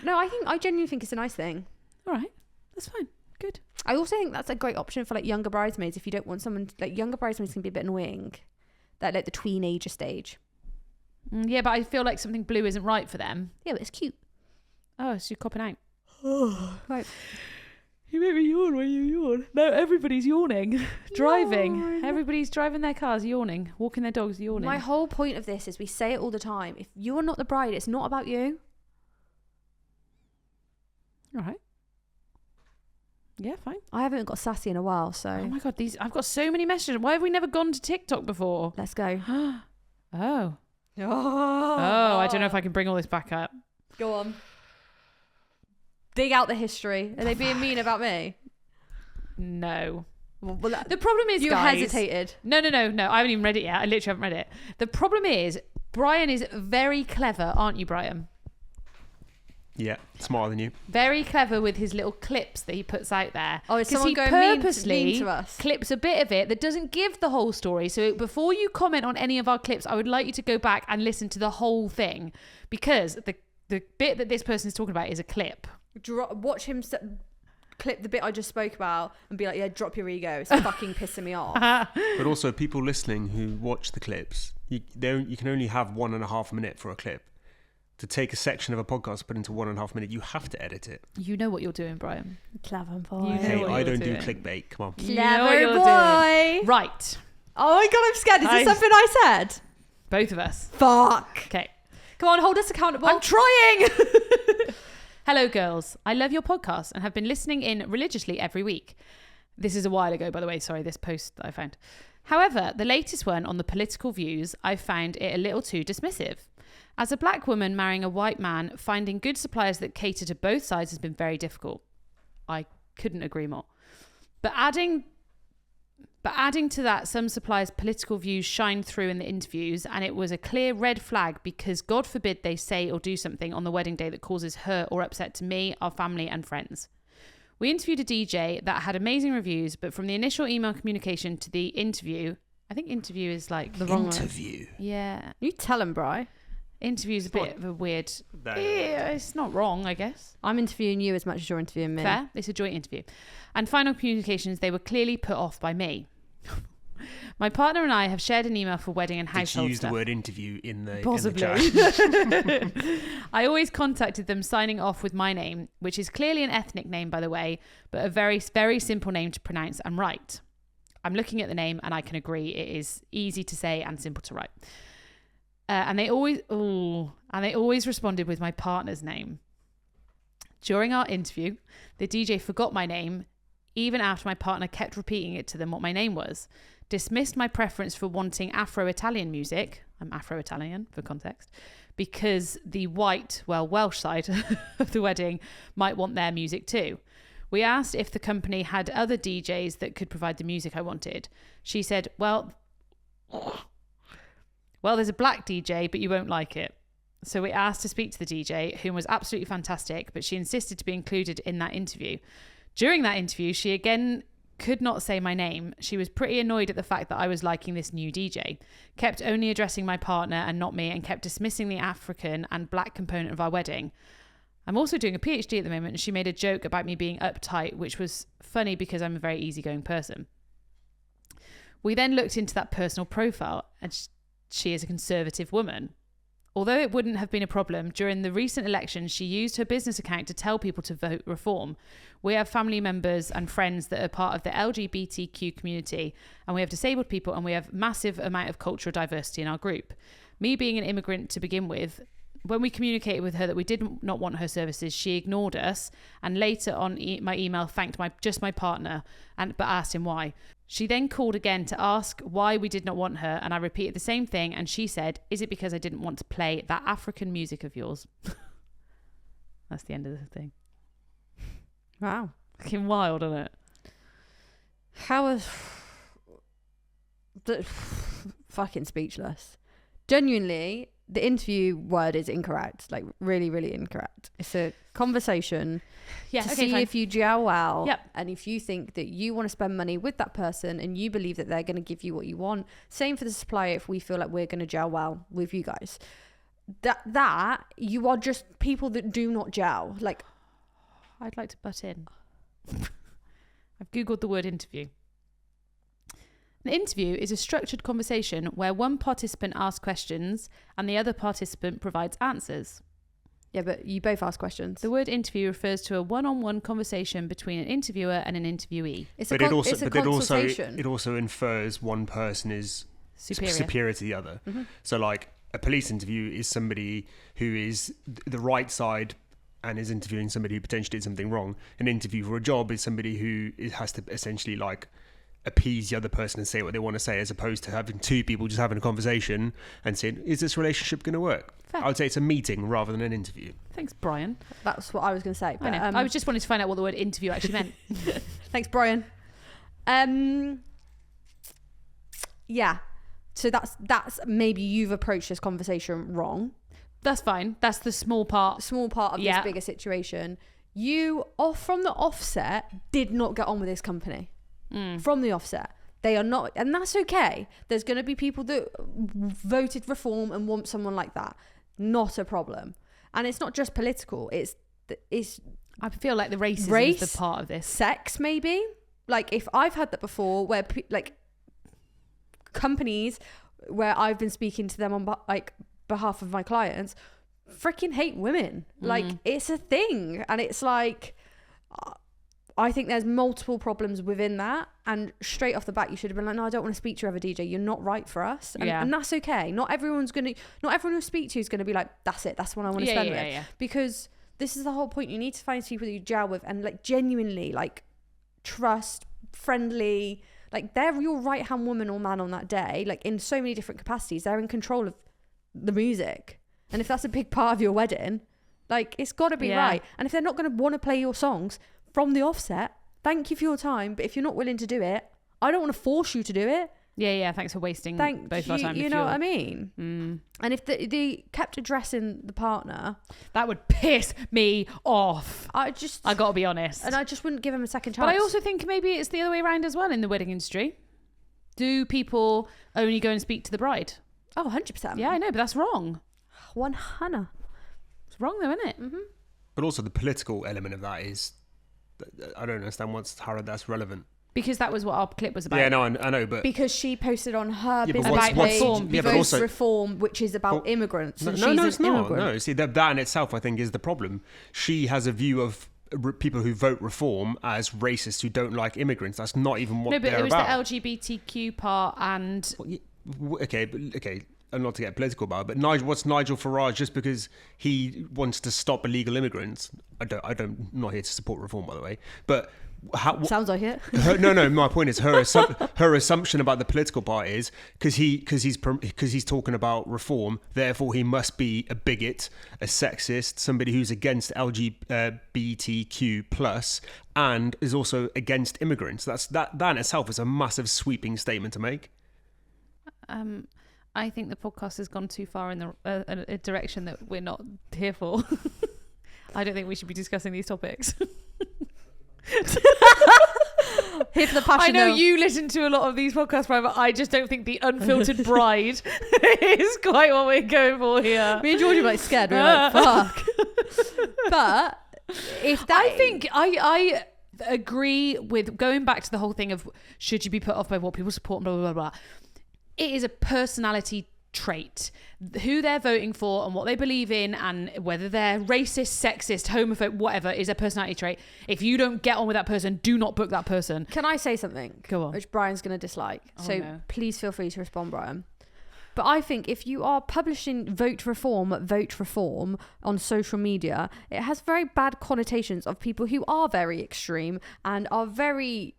No, I genuinely think it's a nice thing. All right. That's fine. Good. I also think that's a great option for like younger bridesmaids if you don't want someone like younger bridesmaids can be a bit annoying. That like the teenager stage. Yeah, but I feel like something blue isn't right for them. Yeah, but it's cute. Oh, so you're copping out. Right. You make me yawn when you yawn. No, everybody's yawning. Driving. Everybody's driving their cars yawning. Walking their dogs yawning. My whole point of this is we say it all the time. If you are not the bride, it's not about you. All right. Yeah, fine. I haven't got sassy in a while, so Oh my God, I've got so many messages. Why have we never gone to TikTok before? let's go. Oh. Oh, I don't know if I can bring all this back up. Go on. Dig out the history. Are they being mean about me? No. Well, The problem is, you guys, hesitated. No. I haven't even read it yet. I literally haven't read it. The problem is, Brian is very clever, aren't you, Brian? Yeah, smarter than you. Very clever with his little clips that he puts out there. Oh, is 'Cause someone he going mean purposely to us? clips a bit of it that doesn't give the whole story. So before you comment on any of our clips, I would like you to go back and listen to the whole thing, because the bit that this person is talking about is a clip. Watch him clip the bit I just spoke about and be like, yeah, drop your ego. It's fucking pissing me off. But also, people listening who watch the clips, you can only have 1.5 minutes for a clip. To take a section of a podcast, put into 1.5 minutes, you have to edit it. You know what you're doing, Brian. Clever boy. You know Hey, what I you're don't do doing. clickbait. Come on. You know what you're boy. doing. Right. Oh my God, I'm scared. Is this I- something I said? Both of us. Fuck. Okay. Come on, hold us accountable. I'm trying. Hello, girls. I love your podcast and have been listening in religiously every week. This is a while ago, by the way. Sorry, this post that I found. However, the latest one on the political views, I found it a little too dismissive. As a black woman marrying a white man, finding good suppliers that cater to both sides has been very difficult. I couldn't agree more. But adding to that, some suppliers' political views shine through in the interviews, and it was a clear red flag because God forbid they say or do something on the wedding day that causes hurt or upset to me, our family and friends. We interviewed a DJ that had amazing reviews, but from the initial email communication to the interview, I think interview is like The wrong one. Interview. Yeah. You tell him, Bri. Interview is a bit of a weird. No. Yeah, it's not wrong, I guess. I'm interviewing you as much as you're interviewing me. Fair. It's a joint interview. And final communications, they were clearly put off by me. My partner and I have shared an email for wedding and Did you household use stuff. the word interview in the Possibly. in the chat? I always contacted them signing off with my name, which is clearly an ethnic name, by the way, but a very, very simple name to pronounce and write. I'm looking at the name and I can agree it is easy to say and simple to write. And they always responded with my partner's name. During our interview, the DJ forgot my name, even after my partner kept repeating it to them what my name was. Dismissed my preference for wanting Afro-Italian music. I'm Afro-Italian for context. Because the white, Welsh side of the wedding might want their music too. We asked if the company had other DJs that could provide the music I wanted. She said, well, there's a black DJ, but you won't like it. So we asked to speak to the DJ, who was absolutely fantastic, but she insisted to be included in that interview. During that interview, she again could not say my name. She was pretty annoyed at the fact that I was liking this new DJ, kept only addressing my partner and not me, and kept dismissing the African and black component of our wedding. I'm also doing a PhD at the moment, and she made a joke about me being uptight, which was funny because I'm a very easygoing person. We then looked into that personal profile, and she is a conservative woman. Although it wouldn't have been a problem, during the recent election, she used her business account to tell people to vote reform. We have family members and friends that are part of the LGBTQ community, and we have disabled people, and we have massive amount of cultural diversity in our group. Me being an immigrant to begin with, when we communicated with her that we did not want her services, she ignored us, and later on my email thanked my partner, but asked him why. She then called again to ask why we did not want her, and I repeated the same thing, and she said, is it because I didn't want to play that African music of yours? That's the end of the thing. Wow. Fucking wild, isn't it? How is... fucking speechless. Genuinely, the interview word is incorrect. Like, really, really incorrect. It's a conversation to see if you gel well. Yep. And if you think that you want to spend money with that person and you believe that they're going to give you what you want. Same for the supplier if we feel like we're going to gel well with you guys. That you are just people that do not gel. Like, I'd like to butt in. I've Googled the word interview. An interview is a structured conversation where one participant asks questions and the other participant provides answers. Yeah, but you both ask questions. The word interview refers to a one-on-one conversation between an interviewer and an interviewee. It's a consultation. It also infers one person is superior to the other. Mm-hmm. So like a police interview is somebody who is the right side and is interviewing somebody who potentially did something wrong. An interview for a job is somebody who has to essentially like appease the other person and say what they want to say, as opposed to having two people just having a conversation and saying, is this relationship going to work? Fair. I would say it's a meeting rather than an interview. Thanks, Brian. That's what I was going to say. But, I was just wanting to find out what the word interview actually meant. Thanks, Brian. Yeah. So that's maybe you've approached this conversation wrong. That's fine. That's the small part of this bigger situation. You, from the offset, did not get on with this company. From the offset. They are not, and that's okay. There's going to be people that voted reform and want someone like that. Not a problem. And it's not just political. It's I feel like the race is the part of this. Sex, maybe. Like, if I've had that before, where like companies where I've been speaking to them on behalf of my clients freaking hate women. Like, it's a thing, and it's like, I think there's multiple problems within that, and straight off the bat you should have been like, no, I don't want to speak to you ever, DJ, you're not right for us. And that's okay. Not everyone who speak to you is going to be like, that's it, that's what I want to spend with. Because this is the whole point. You need to find people that you gel with and like genuinely like trust, friendly, like they're your right hand woman or man on that day, like in so many different capacities. They're in control of the music, and if that's a big part of your wedding, like it's got to be right. And if they're not going to want to play your songs from the offset, thank you for your time, but if you're not willing to do it, I don't want to force you to do it. Thanks for wasting both of our time. You know what I mean? And if they kept addressing the partner, that would piss me off. I gotta be honest, and I just wouldn't give him a second chance. But I also think maybe it's the other way around as well in the wedding industry. Do people only go and speak to the bride? Oh, 100%. Yeah, I know, but that's wrong. 100. It's wrong though, isn't it? But also the political element of that is, I don't understand how that's relevant. Because that was what our clip was about. Yeah, no, I know, but because she posted on her but business what's- page reform? Yeah, but vote also- reform, which is about Well, immigrants. no, and no, she's it's an not. immigrant. No, see, that in itself, I think, is the problem. She has a view of people who vote reform as racists who don't like immigrants. That's not even what No, but they're it was about. the LGBTQ part and... Okay, and not to get political about it, but what's Nigel Farage just because he wants to stop illegal immigrants? I'm not here to support reform, by the way, but Sounds like it. no. My point is her assumption about the political part is because he's talking about reform, therefore he must be a bigot, a sexist, somebody who's against LGBTQ plus, and is also against immigrants. That in itself is a massive sweeping statement to make. I think the podcast has gone too far in a direction that we're not here for. I don't think we should be discussing these topics. Here for the passion. I know though. you listen to a lot of these podcasts, but I just don't think the Unfiltered Bride is quite what we're going for here. Me and Georgie were like scared. We were like, fuck. But if that, I think I agree with going back to the whole thing of should you be put off by what people support, blah, blah, blah, blah. It is a personality trait. Who they're voting for and what they believe in and whether they're racist, sexist, homophobe, whatever is a personality trait. If you don't get on with that person, do not book that person. can I say something? Go on. Which Brian's going to dislike. Oh, So no. please feel free to respond, Brian. But I think if you are publishing vote reform on social media, it has very bad connotations of people who are very extreme and are very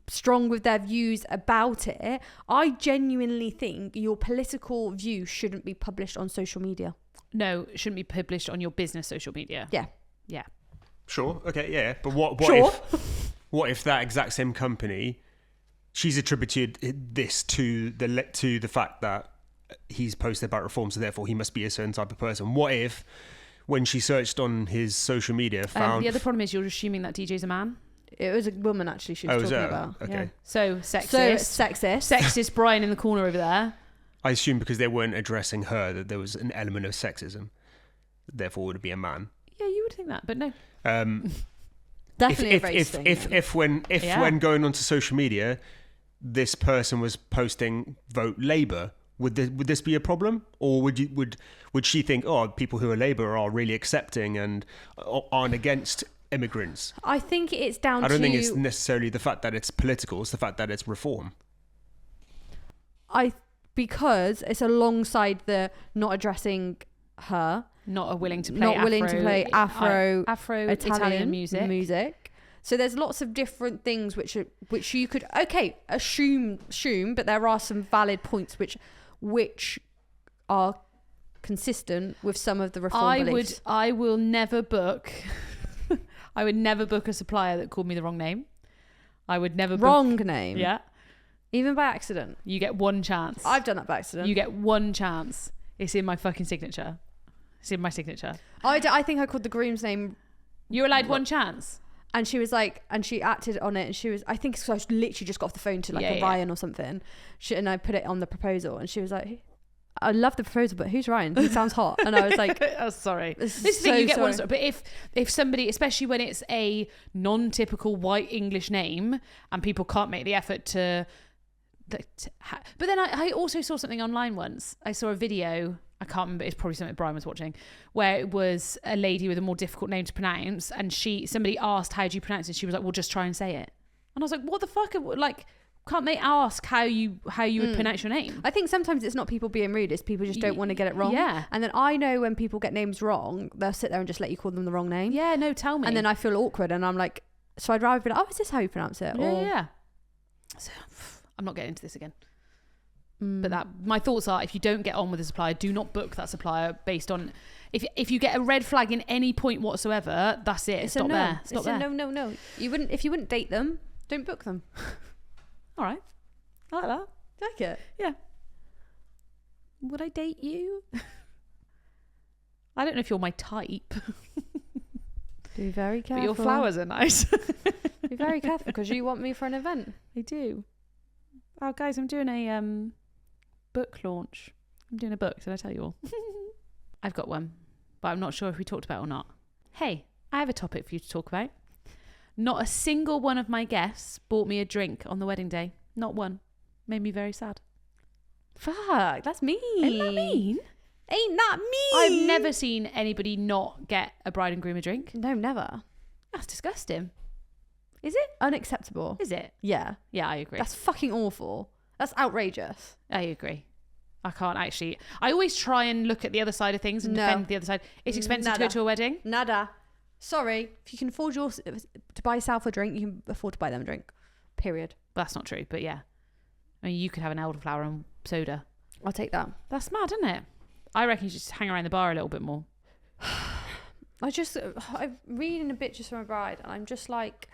strong with their views about it. I genuinely think your political view shouldn't be published on social media. No, it shouldn't be published on your business social media. Yeah. Yeah. Sure. Okay. Yeah. But what Sure. what if that exact same company, she's attributed this to the fact that he's posted about reform, so therefore he must be a certain type of person. What if when she searched on his social media found The other problem is you're assuming that DJ's a man. It was a woman actually she was talking about. Okay. Yeah. So sexist. So sexist. Sexist Brian in the corner over there. I assume because they weren't addressing her that there was an element of sexism, therefore it would be a man. Yeah, you would think that, but no. Definitely a race thing. If when going onto social media, this person was posting vote Labour, would this be a problem, or would she think, oh, people who are Labour are really accepting and aren't against immigrants? I think it's down to... I don't think it's necessarily the fact that it's political, it's the fact that it's reform. Because it's alongside the not addressing her, Not willing to play Afro Italian music. So there's lots of different things which you could assume, but there are some valid points which are consistent with some of the reform beliefs. I will never book. I would never book a supplier that called me the wrong name. I would never Wrong book, name. Yeah. Even by accident. You get one chance. I've done that by accident. You get one chance. It's in my fucking signature. It's in my signature. I think I called the groom's name. You're allowed one chance. And she was like, and she acted on it, and she was, I think, so I literally just got off the phone to Ryan or something. And I put it on the proposal, and she was like, I love the proposal, but who's Ryan? He sounds hot. And I was like, oh, sorry. This This is thing so you get one sorry. star. But if somebody, especially when it's a non-typical white English name and people can't make the effort to but then I also saw something online once. I saw a video, I can't remember, it's probably something Brian was watching, where it was a lady with a more difficult name to pronounce, and somebody asked, how do you pronounce it? She was like, well, just try and say it. And I was like, what the fuck? Like, can't they ask how you would pronounce your name? I think sometimes it's not people being rude, it's people just don't want to get it wrong. Yeah. And then I know when people get names wrong, they'll sit there and just let you call them the wrong name. Yeah, no, tell me. And then I feel awkward, and I'm like, so I'd rather be like, oh, is this how you pronounce it? Yeah. So I'm not getting into this again. But my thoughts are, if you don't get on with a supplier, do not book that supplier based on if you get a red flag in any point whatsoever, that's it. It's Stop a no. there. It's Stop a there. no. If you wouldn't date them, don't book them. All right. I like that. Like it. Yeah. Would I date you? I don't know if you're my type. Be very careful. But your flowers are nice. Be very careful because you want me for an event. I do. Oh, guys, I'm doing a book launch. I'm doing a book. Did I tell you all? I've got one, but I'm not sure if we talked about it or not. Hey, I have a topic for you to talk about. Not a single one of my guests bought me a drink on the wedding day. Not one. Made me very sad. Fuck, that's mean. Isn't that mean? Ain't that mean? I've never seen anybody not get a bride and groom a drink. No, never. That's disgusting. Is it? Unacceptable. Is it? Yeah. Yeah, I agree. That's fucking awful. That's outrageous. I agree. I can't actually. I always try and look at the other side of things and defend the other side. It's expensive to go to a wedding. Nada. Sorry. If you can afford to buy yourself a drink, you can afford to buy them a drink. Period. That's not true, but yeah. I mean, you could have an elderflower and soda. I'll take that. That's mad, isn't it? I reckon you should just hang around the bar a little bit more. I'm reading a Bitches from a Bride, and I'm just like,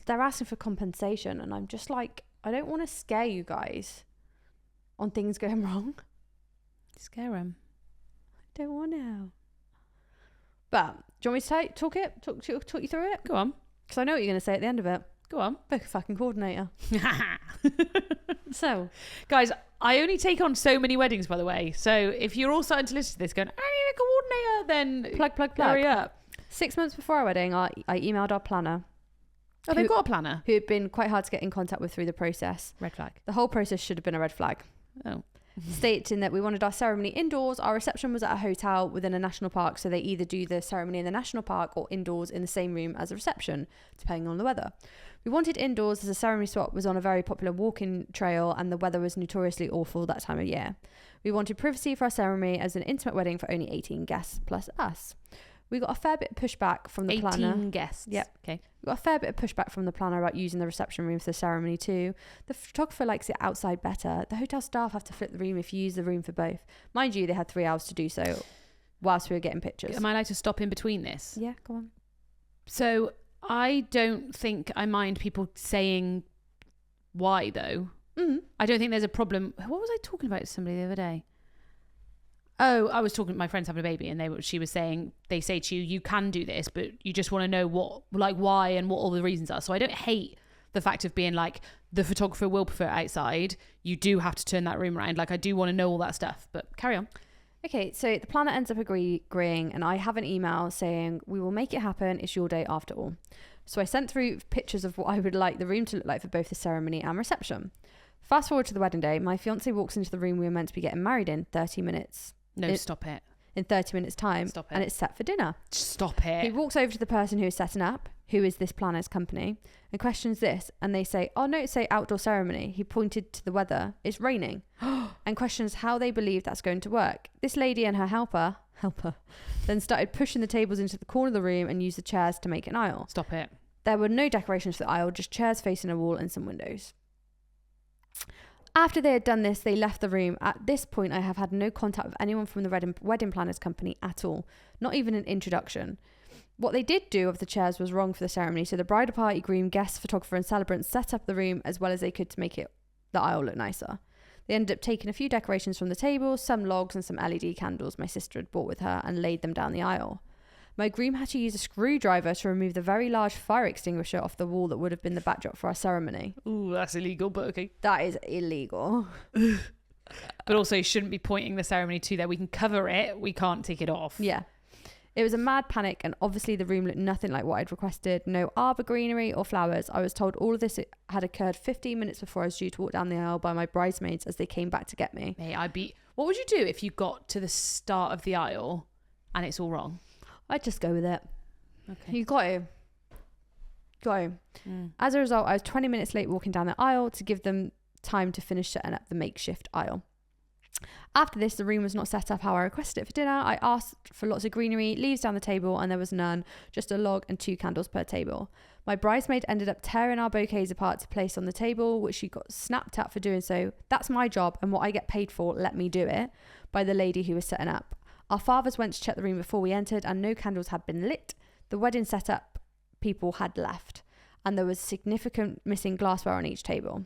they're asking for compensation, and I'm just like, I don't want to scare you guys on things going wrong. Scare them. I don't want to. But do you want me to talk you through it? Go on. Because I know what you're going to say at the end of it. Go on. Book a fucking coordinator. So, guys, I only take on so many weddings, by the way. So if you're all starting to listen to this going, I need a coordinator, then plug. Hurry up. 6 months before our wedding, I emailed our planner. Oh, they've got a planner? Who had been quite hard to get in contact with through the process. Red flag. The whole process should have been a red flag. Oh. Stating that we wanted our ceremony indoors. Our reception was at a hotel within a national park, so they either do the ceremony in the national park or indoors in the same room as a reception, depending on the weather. We wanted indoors as the ceremony spot was on a very popular walking trail and the weather was notoriously awful that time of year. We wanted privacy for our ceremony as an intimate wedding for only 18 guests plus us. We got a fair bit of pushback from the planner. 18 guests. Yep. Okay. We got a fair bit of pushback from the planner about using the reception room for the ceremony too. The photographer likes it outside better. The hotel staff have to flip the room if you use the room for both. Mind you, they had 3 hours to do so whilst we were getting pictures. Am I allowed to stop in between this? Yeah, go on. So I don't think I mind people saying why though. I don't think there's a problem. What was I talking about to somebody the other day? Oh, I was talking to my friends having a baby and she was saying, they say to you, you can do this, but you just want to know why and what all the reasons are. So I don't hate the fact of being like, the photographer will prefer outside. You do have to turn that room around. Like I do want to know all that stuff, but carry on. Okay, so the planner ends up agreeing and I have an email saying, we will make it happen. It's your day after all. So I sent through pictures of what I would like the room to look like for both the ceremony and reception. Fast forward to the wedding day. My fiance walks into the room we were meant to be getting married in 30 minutes. No, stop it. In 30 minutes time. Stop it. And it's set for dinner. Stop it. He walks over to the person who is setting up, who is this planner's company, and questions this. And they say, oh, no, it's say outdoor ceremony. He pointed to the weather. It's raining. And questions how they believe that's going to work. This lady and her helper, then started pushing the tables into the corner of the room and used the chairs to make an aisle. Stop it. There were no decorations for the aisle, just chairs facing a wall and some windows. After they had done this, they left the room. At this point, I have had no contact with anyone from the wedding planners company at all. Not even an introduction. What they did do of the chairs was wrong for the ceremony, so the bridal party, groom, guests, photographer and celebrants set up the room as well as they could to make the aisle look nicer. They ended up taking a few decorations from the table, some logs and some LED candles my sister had brought with her and laid them down the aisle. My groom had to use a screwdriver to remove the very large fire extinguisher off the wall that would have been the backdrop for our ceremony. Ooh, that's illegal, but okay. That is illegal. But also, you shouldn't be pointing the ceremony to there. We can cover it. We can't take it off. Yeah. It was a mad panic, and obviously the room looked nothing like what I'd requested. No arbor greenery or flowers. I was told all of this had occurred 15 minutes before I was due to walk down the aisle by my bridesmaids as they came back to get me. Mate, what would you do if you got to the start of the aisle and it's all wrong? I'd just go with it. Okay. You got to. As a result, I was 20 minutes late walking down the aisle to give them time to finish setting up the makeshift aisle. After this, the room was not set up how I requested it for dinner. I asked for lots of greenery, leaves down the table, and there was none, just a log and 2 candles per table. My bridesmaid ended up tearing our bouquets apart to place on the table, which she got snapped at for doing so. That's my job, and what I get paid for, let me do it, by the lady who was setting up. Our fathers went to check the room before we entered, and no candles had been lit. The wedding setup people had left, and there was significant missing glassware on each table.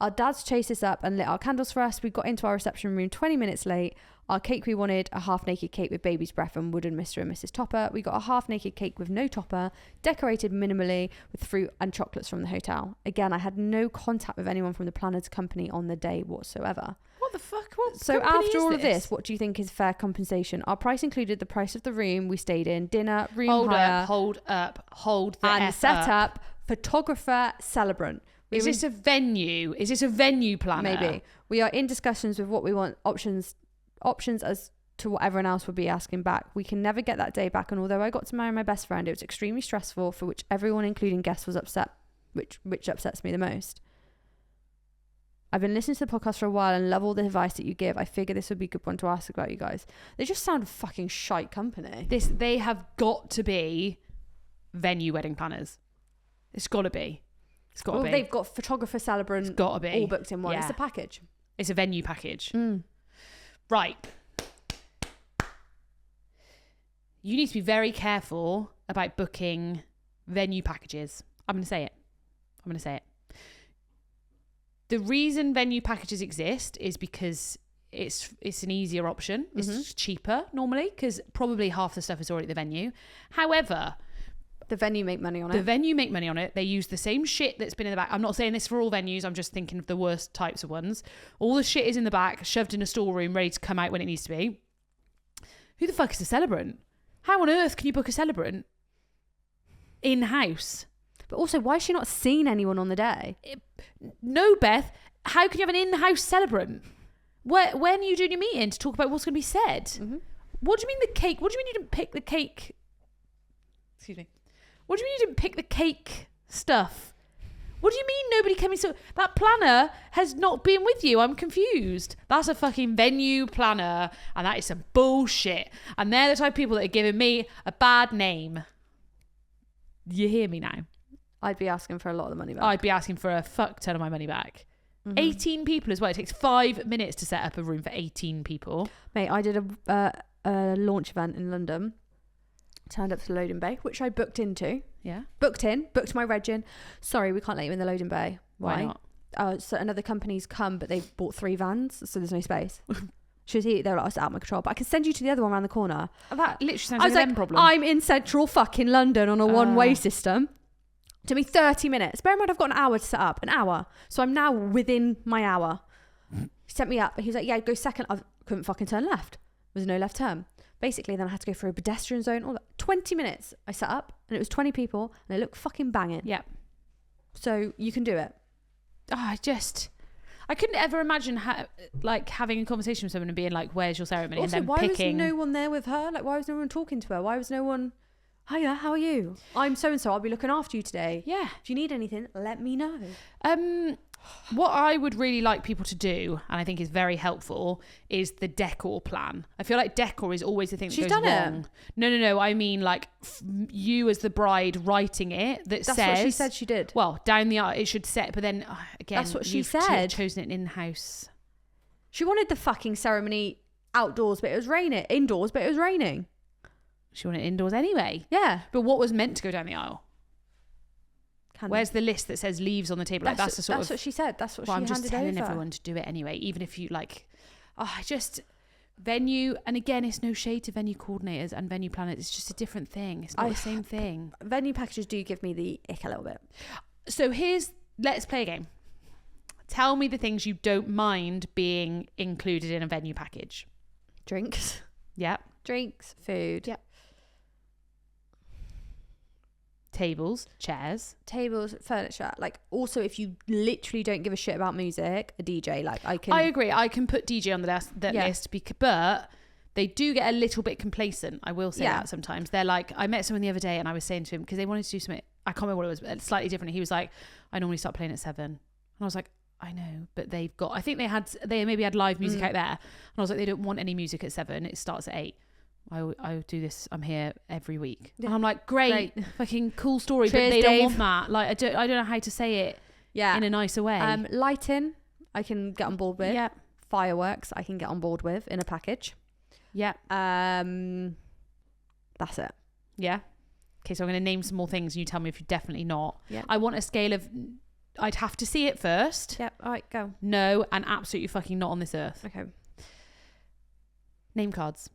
Our dads chased us up and lit our candles for us. We got into our reception room 20 minutes late. Our cake we wanted, a half-naked cake with baby's breath and wooden Mr. and Mrs. Topper. We got a half-naked cake with no topper, decorated minimally with fruit and chocolates from the hotel. Again, I had no contact with anyone from the planner's company on the day whatsoever. What the fuck? What So company after is all of this, what do you think is fair compensation? Our price included the price of the room we stayed in, dinner, room hire, Hold the and F set up. up, photographer, celebrant. Is this a venue? Is this a venue planner? Maybe. We are in discussions with what we want, options as to what everyone else would be asking back. We can never get that day back, and although I got to marry my best friend, it was extremely stressful, for which everyone, including guests, was upset, which upsets me the most. I've been listening to the podcast for a while and love all the advice that you give. I figure this would be a good one to ask about, you guys. They just sound fucking shite company. They have got to be venue wedding planners. It's got to be. It's got to be. They've got photographer, celebrant, It's got to be all booked in one. Yeah. It's a package. It's a venue package. Mm. Right. You need to be very careful about booking venue packages. I'm going to say it. The reason venue packages exist is because it's an easier option. It's cheaper normally because probably half the stuff is already at the venue. However, the venue make money on it. They use the same shit that's been in the back. I'm not saying this for all venues. I'm just thinking of the worst types of ones. All the shit is in the back, shoved in a storeroom, ready to come out when it needs to be. Who the fuck is a celebrant? How on earth can you book a celebrant in-house? But also, why has she not seen anyone on the day? No, Beth. How can you have an in-house celebrant? When are you doing your meeting to talk about what's going to be said? Mm-hmm. What do you mean the cake? What do you mean you didn't pick the cake? Excuse me. What do you mean you didn't pick the cake stuff? What do you mean nobody came in? So that planner has not been with you. I'm confused. That's a fucking venue planner, and that is some bullshit. And they're the type of people that are giving me a bad name. You hear me now? I'd be asking for a lot of the money back. I'd be asking for a fuck ton of my money back. 18 people as well. It takes 5 minutes to set up a room for 18 people. Mate, I did a launch event in London. Turned up to the loading bay, which I booked into. Yeah. Booked my reg in. Sorry, we can't let you in the loading bay. Why not? So another company's come, but they've bought 3 vans, so there's no space. She was here, they were like, it's out of my control. But I can send you to the other one around the corner. That literally sounds I was like a like, problem. I'm in central fucking London on a one-way system. It took me 30 minutes. Bear in mind, I've got an hour to set up. An hour. So I'm now within my hour. He set me up. He was like, yeah, go second. I couldn't fucking turn left. There was no left turn. Basically, then I had to go through a pedestrian zone. All that. 20 minutes I set up, and it was 20 people, and they looked fucking banging. Yeah. So you can do it. I couldn't ever imagine having a conversation with someone and being like, "Where's your ceremony?" Also, and then why picking. was no one there with her? Like, why was no one talking to her? Why was no one? Hiya, how are you? I'm so and so. I'll be looking after you today. Yeah. If you need anything, let me know. What I would really like people to do, and I think is very helpful, is the decor plan. I feel like decor is always the thing that She's goes done wrong. it. No. I mean, like you as the bride writing it. That's what she said she did. Well, down the aisle it should set, but then again, That's what she you've said. chosen it in-house. She wanted the fucking ceremony outdoors, but it was raining. Indoors, but it was raining. She wanted it indoors anyway. Yeah. But what was meant to go down the aisle? Candy. Where's the list that says leaves on the table? That's what she said. That's what she I'm handed just telling over. everyone to do it anyway, even if you like. Venue, and again, it's no shade to venue coordinators and venue planners. It's just a different thing. It's not the same thing. Venue packages do give me the ick a little bit. So let's play a game. Tell me the things you don't mind being included in a venue package. Drinks. Yep. Drinks, food. Yep. Tables, chairs, furniture. Like, also, if you literally don't give a shit about music, a DJ. Like, I agree. I can put DJ on the list, but they do get a little bit complacent. I will say that sometimes. They're like, I met someone the other day and I was saying to him, because they wanted to do something, I can't remember what it was, but slightly different. He was like, I normally start playing at 7. And I was like, I know, but they've got, I think they maybe had live music out there. And I was like, they don't want any music at 7. It starts at 8. I do this. I'm here every week. Yeah. And I'm like, great. Fucking cool story. Cheers, but they Dave. don't want that. Like, I don't know how to say it in a nicer way. Lighting, I can get on board with. Yeah. Fireworks, I can get on board with in a package. Yeah. That's it. Yeah. Okay, so I'm going to name some more things and you tell me if you're definitely not. Yeah. I want a scale of, I'd have to see it first. Yep. All right, go. No, and absolutely fucking not on this earth. Okay. Name cards.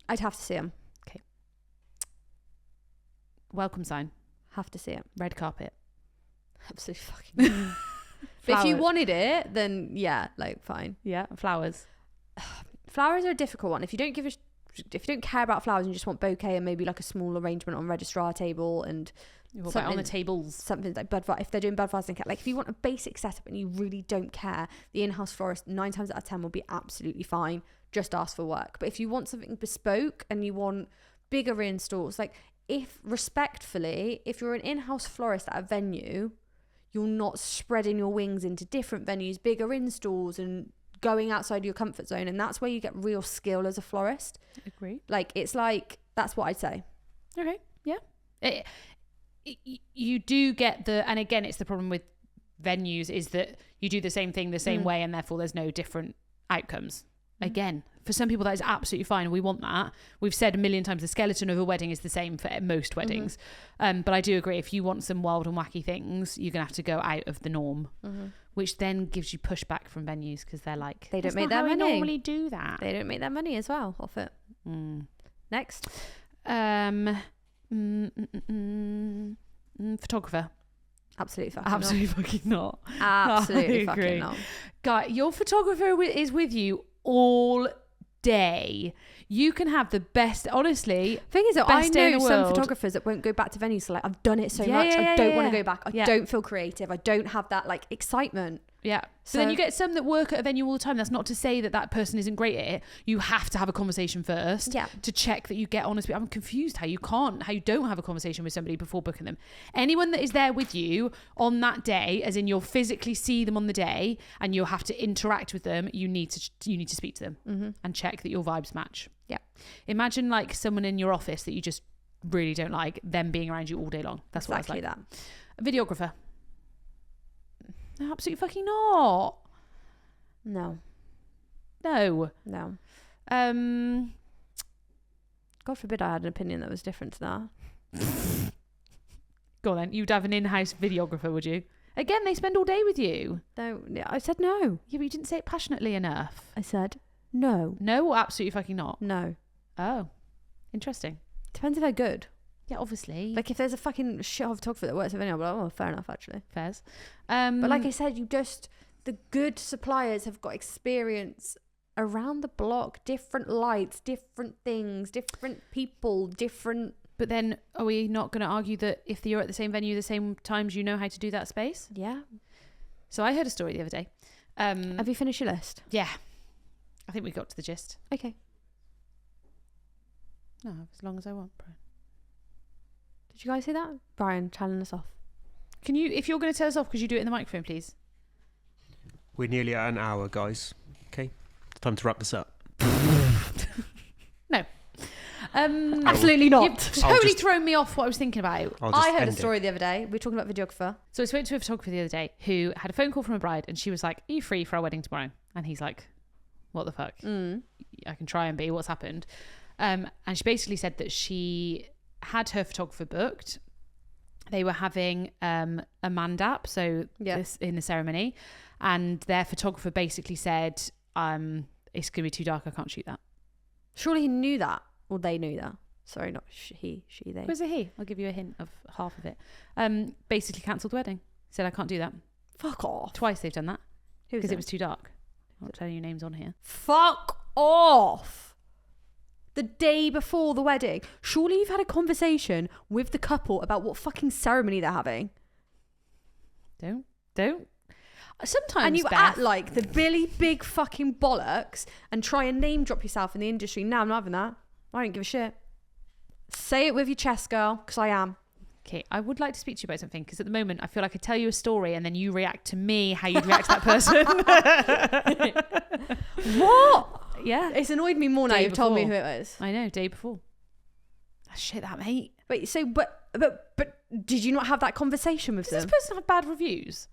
I'd have to see them. Welcome sign. Have to see it. Red carpet. Absolutely fucking. But if you Flowers. wanted it, then yeah, like fine. Yeah. Flowers. Flowers are a difficult one. If you don't care about flowers and you just want bouquet and maybe like a small arrangement on registrar table and What about on the tables? something like bud if they're doing bud vases and like if you want a basic setup and you really don't care, the in-house florist 9 times out of 10 will be absolutely fine. Just ask for work. But if you want something bespoke and you want bigger installs, like if you're an in-house florist at a venue, you're not spreading your wings into different venues, bigger installs and going outside your comfort zone, and that's where you get real skill as a florist. Agree. Like it's like that's what I'd say. Okay. Yeah. You do get and again, it's the problem with venues is that you do the same thing the same way, and therefore there's no different outcomes. Again, for some people that is absolutely fine. We want that. We've said a million times the skeleton of a wedding is the same for most weddings. But I do agree, if you want some wild and wacky things, you're gonna have to go out of the norm, which then gives you pushback from venues because they're like, They don't "That's make not their how we money." normally do that. They don't make their money as well off it. Next. Photographer. Absolutely fucking Absolutely fucking not. Absolutely I agree. fucking not. Guy, your photographer is with you all day. You can have the best, honestly. Thing is, though, I best day in know the some world. photographers that won't go back to venues. So like, I've done it so Yeah, much, yeah, I don't yeah, want to yeah. go back. I Yeah. don't feel creative. I don't have that like excitement. Yeah. So But then you get some that work at a venue all the time. That's not to say that person isn't great at it. You have to have a conversation first to check that you get honest. I'm confused how you don't have a conversation with somebody before booking them. Anyone that is there with you on that day, as in you'll physically see them on the day and you'll have to interact with them, you need to speak to them and check that your vibes match. Yeah. Imagine like someone in your office that you just really don't like, them being around you all day long. That's exactly what I was like. that. A videographer. No, absolutely fucking not. No. No. God forbid I had an opinion that was different to that. Go on then. You'd have an in-house videographer, would you? Again, they spend all day with you. No, I said no. Yeah, but you didn't say it passionately enough. I said no. No or absolutely fucking not? No. Oh. Interesting. Depends if they're good. Yeah, obviously. Like if there's a fucking shit photographer that works at venue, I'll be like, oh, fair enough, actually. Fairs. But like I said, the good suppliers have got experience around the block, different lights, different things, different people, different... But then are we not going to argue that if you're at the same venue the same times, you know how to do that space? Yeah. So I heard a story the other day. Have you finished your list? Yeah. I think we got to the gist. Okay. No, as long as I want, Brian. Did you guys see that? Brian telling us off. Can you, if you're going to tell us off, could you do it in the microphone, please? We're nearly at an hour, guys. Okay, it's time to wrap this up. No. Absolutely not. You've totally thrown me off what I was thinking about. I heard a story the other day. We were talking about videographer. So I spoke to a photographer the other day who had a phone call from a bride, and she was like, "Are you free for our wedding tomorrow?" And he's like, "What the fuck? I can try and be. What's happened?" And she basically said that she had her photographer booked. They were having a mandap, so this in the ceremony, and their photographer basically said, "It's going to be too dark. I can't shoot that." Surely he knew that, or they knew that. Sorry, not he, they. Was it he? I'll give you a hint of half of it. Basically cancelled the wedding. Said, "I can't do that." Fuck off. Twice they've done that Who's because it? it was too dark. I'm not telling you names on here. Fuck off. The day before the wedding. Surely you've had a conversation with the couple about what fucking ceremony they're having. Don't. Sometimes, and you Beth, act like the Billy big fucking bollocks and try and name drop yourself in the industry. No, I'm not having that. I don't give a shit. Say it with your chest, girl, because I am. Okay, I would like to speak to you about something, because at the moment I feel like I tell you a story and then you react to me how you'd react to that person. What? Yeah. It's annoyed me more now Day you've told me who before. it is. I know, day before. Shit, that mate. Wait, so, but did you not have that conversation with Does them? this person have bad reviews?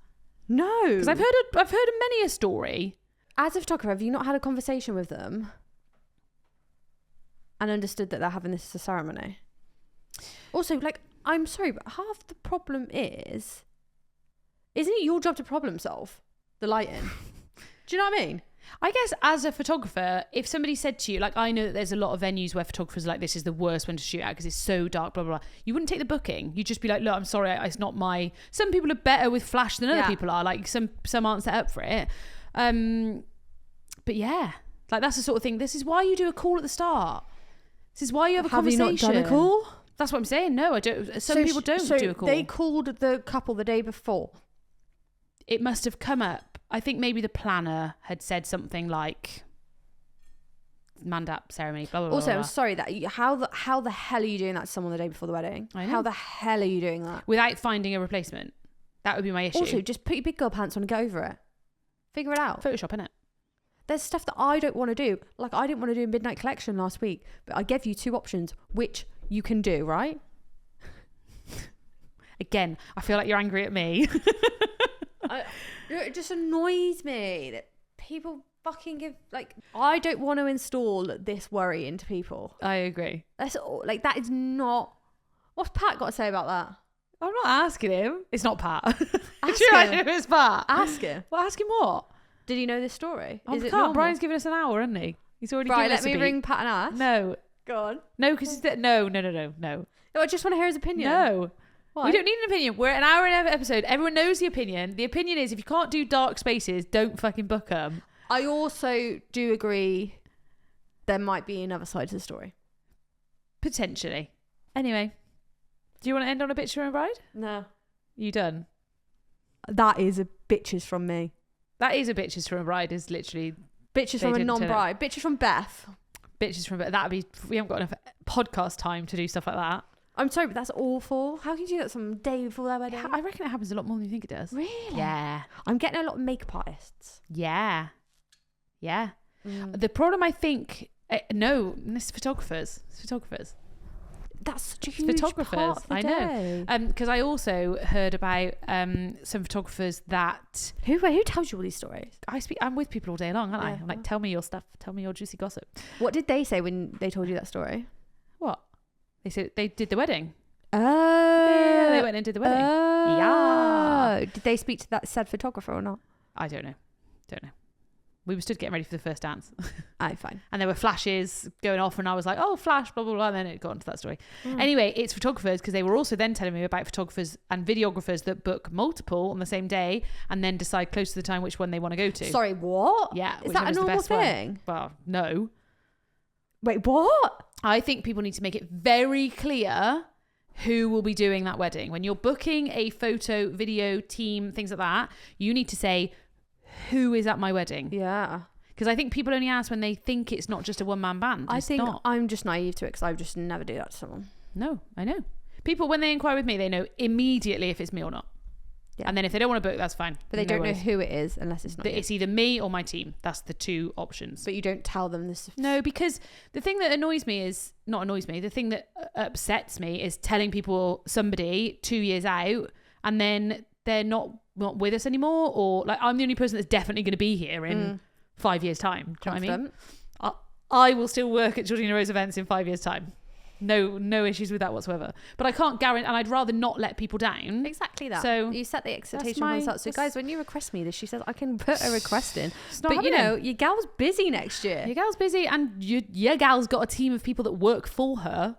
No. Because I've heard many a story. As a photographer, have you not had a conversation with them and understood that they're having this as a ceremony? Also, like, I'm sorry, but half the problem is Isn't it your job to problem solve the lighting? Do you know what I mean? I guess as a photographer, if somebody said to you, like, I know that there's a lot of venues where photographers are like, this is the worst one to shoot at because it's so dark, blah, blah, blah. You wouldn't take the booking. You'd just be like, look, I'm sorry, it's not my... Some people are better with flash than other people are. Like, some aren't set up for it. But yeah, like, that's the sort of thing. This is why you do a call at the start. This is why you have a conversation. Have you not done a call? That's what I'm saying. No, I don't. Some people don't do a call. They called the couple the day before. It must have come up. I think maybe the planner had said something like mandap ceremony, blah, blah, blah. Also, blah. I'm sorry that how the hell are you doing that to someone the day before the wedding? I know. How the hell are you doing that? Without finding a replacement. That would be my issue. Also, just put your big girl pants on and get over it. Figure it out. Photoshop, innit? There's stuff that I don't want to do. Like, I didn't want to do a midnight collection last week, but I gave you 2 options, which you can do, right? Again, I feel like you're angry at me. It just annoys me that people fucking give, like, I don't want to install this worry into people. I agree. That's all, like, that is not... What's Pat got to say about that? I'm not asking him. It's not Pat. Ask Do you him. imagine if it's Pat? Ask him. Well, ask him what? Did he know this story? Oh, Is it can't. normal? Brian's given us an hour, hasn't he? He's already Right, given let us a me beat. ring Pat and ask. No. Go on. No, because no. No, I just want to hear his opinion. No. Why? We don't need an opinion. We're an hour and a episode. Everyone knows the opinion. The opinion is if you can't do dark spaces, don't fucking book them. I also do agree there might be another side to the story. Potentially. Anyway, do you want to end on a bitch from a bride? No. You done? That is a bitches from me. That is a bitches from a bride. Is literally Bitches They from a didn't turn non-bride. Bitches from Beth. bitches from. That'd be. We haven't got enough podcast time to do stuff like that. I'm sorry, but that's awful. How can you do that some day before their wedding? I reckon it happens a lot more than you think it does. Really? Yeah. I'm getting a lot of makeup artists. Yeah. Yeah. The problem, I think, no, it's photographers. It's photographers. That's such a huge Photographers. part of the I day. know. Because I also heard about some photographers that Who tells you all these stories? I'm with people all day long, aren't I? Yeah. I'm like, tell me your stuff. Tell me your juicy gossip. What did they say when they told you that story? What? They said they did the wedding. Oh. Yeah, they went and did the wedding. Oh. Yeah. Did they speak to that said photographer or not? I don't know. We were stood getting ready for the first dance. Aye, fine. And there were flashes going off and I was like, oh, flash, blah, blah, blah. And then it got into that story. Anyway, it's photographers because they were also then telling me about photographers and videographers that book multiple on the same day and then decide close to the time which one they want to go to. Sorry, what? Yeah. Is that a normal thing? Well, no. Wait, what? I think people need to make it very clear who will be doing that wedding. When you're booking a photo, video, team, things like that, you need to say, who is at my wedding? Yeah. Because I think people only ask when they think it's not just a one-man band. I It's think not. I'm just naive to it because I would just never do that to someone. No, I know. People, when they inquire with me, they know immediately if it's me or not. Yeah. And then if they don't want to book, that's fine. But they don't know who it is unless it's not you. It's either me or my team. That's the 2 options. But you don't tell them this. No, because the thing that the thing that upsets me is telling people somebody 2 years out and then they're not with us anymore, or like I'm the only person that's definitely going to be here in 5 years' time. Do you know what I mean? I will still work at TwentyOne Events in 5 years' time. No issues with that whatsoever. But I can't guarantee, and I'd rather not let people down. Exactly that. So you set the expectation my- from the start. So guys, when you request me this, she says I can put a request in. not But you happening. know, your gal's busy next year. Your gal's busy, and your gal's got a team of people that work for her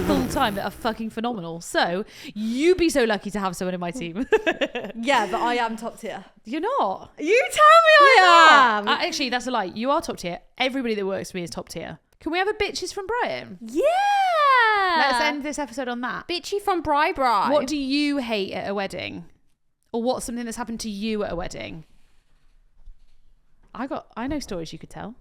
full time that are fucking phenomenal. So you be so lucky to have someone in my team. Yeah, but I am top tier. You're not. You tell me I am. Actually, that's a lie. You are top tier. Everybody that works for me is top tier. Can we have a bitches from Brian? Yeah. Let's end this episode on that. Bitchy from Bride. What do you hate at a wedding? Or what's something that's happened to you at a wedding? I know stories you could tell.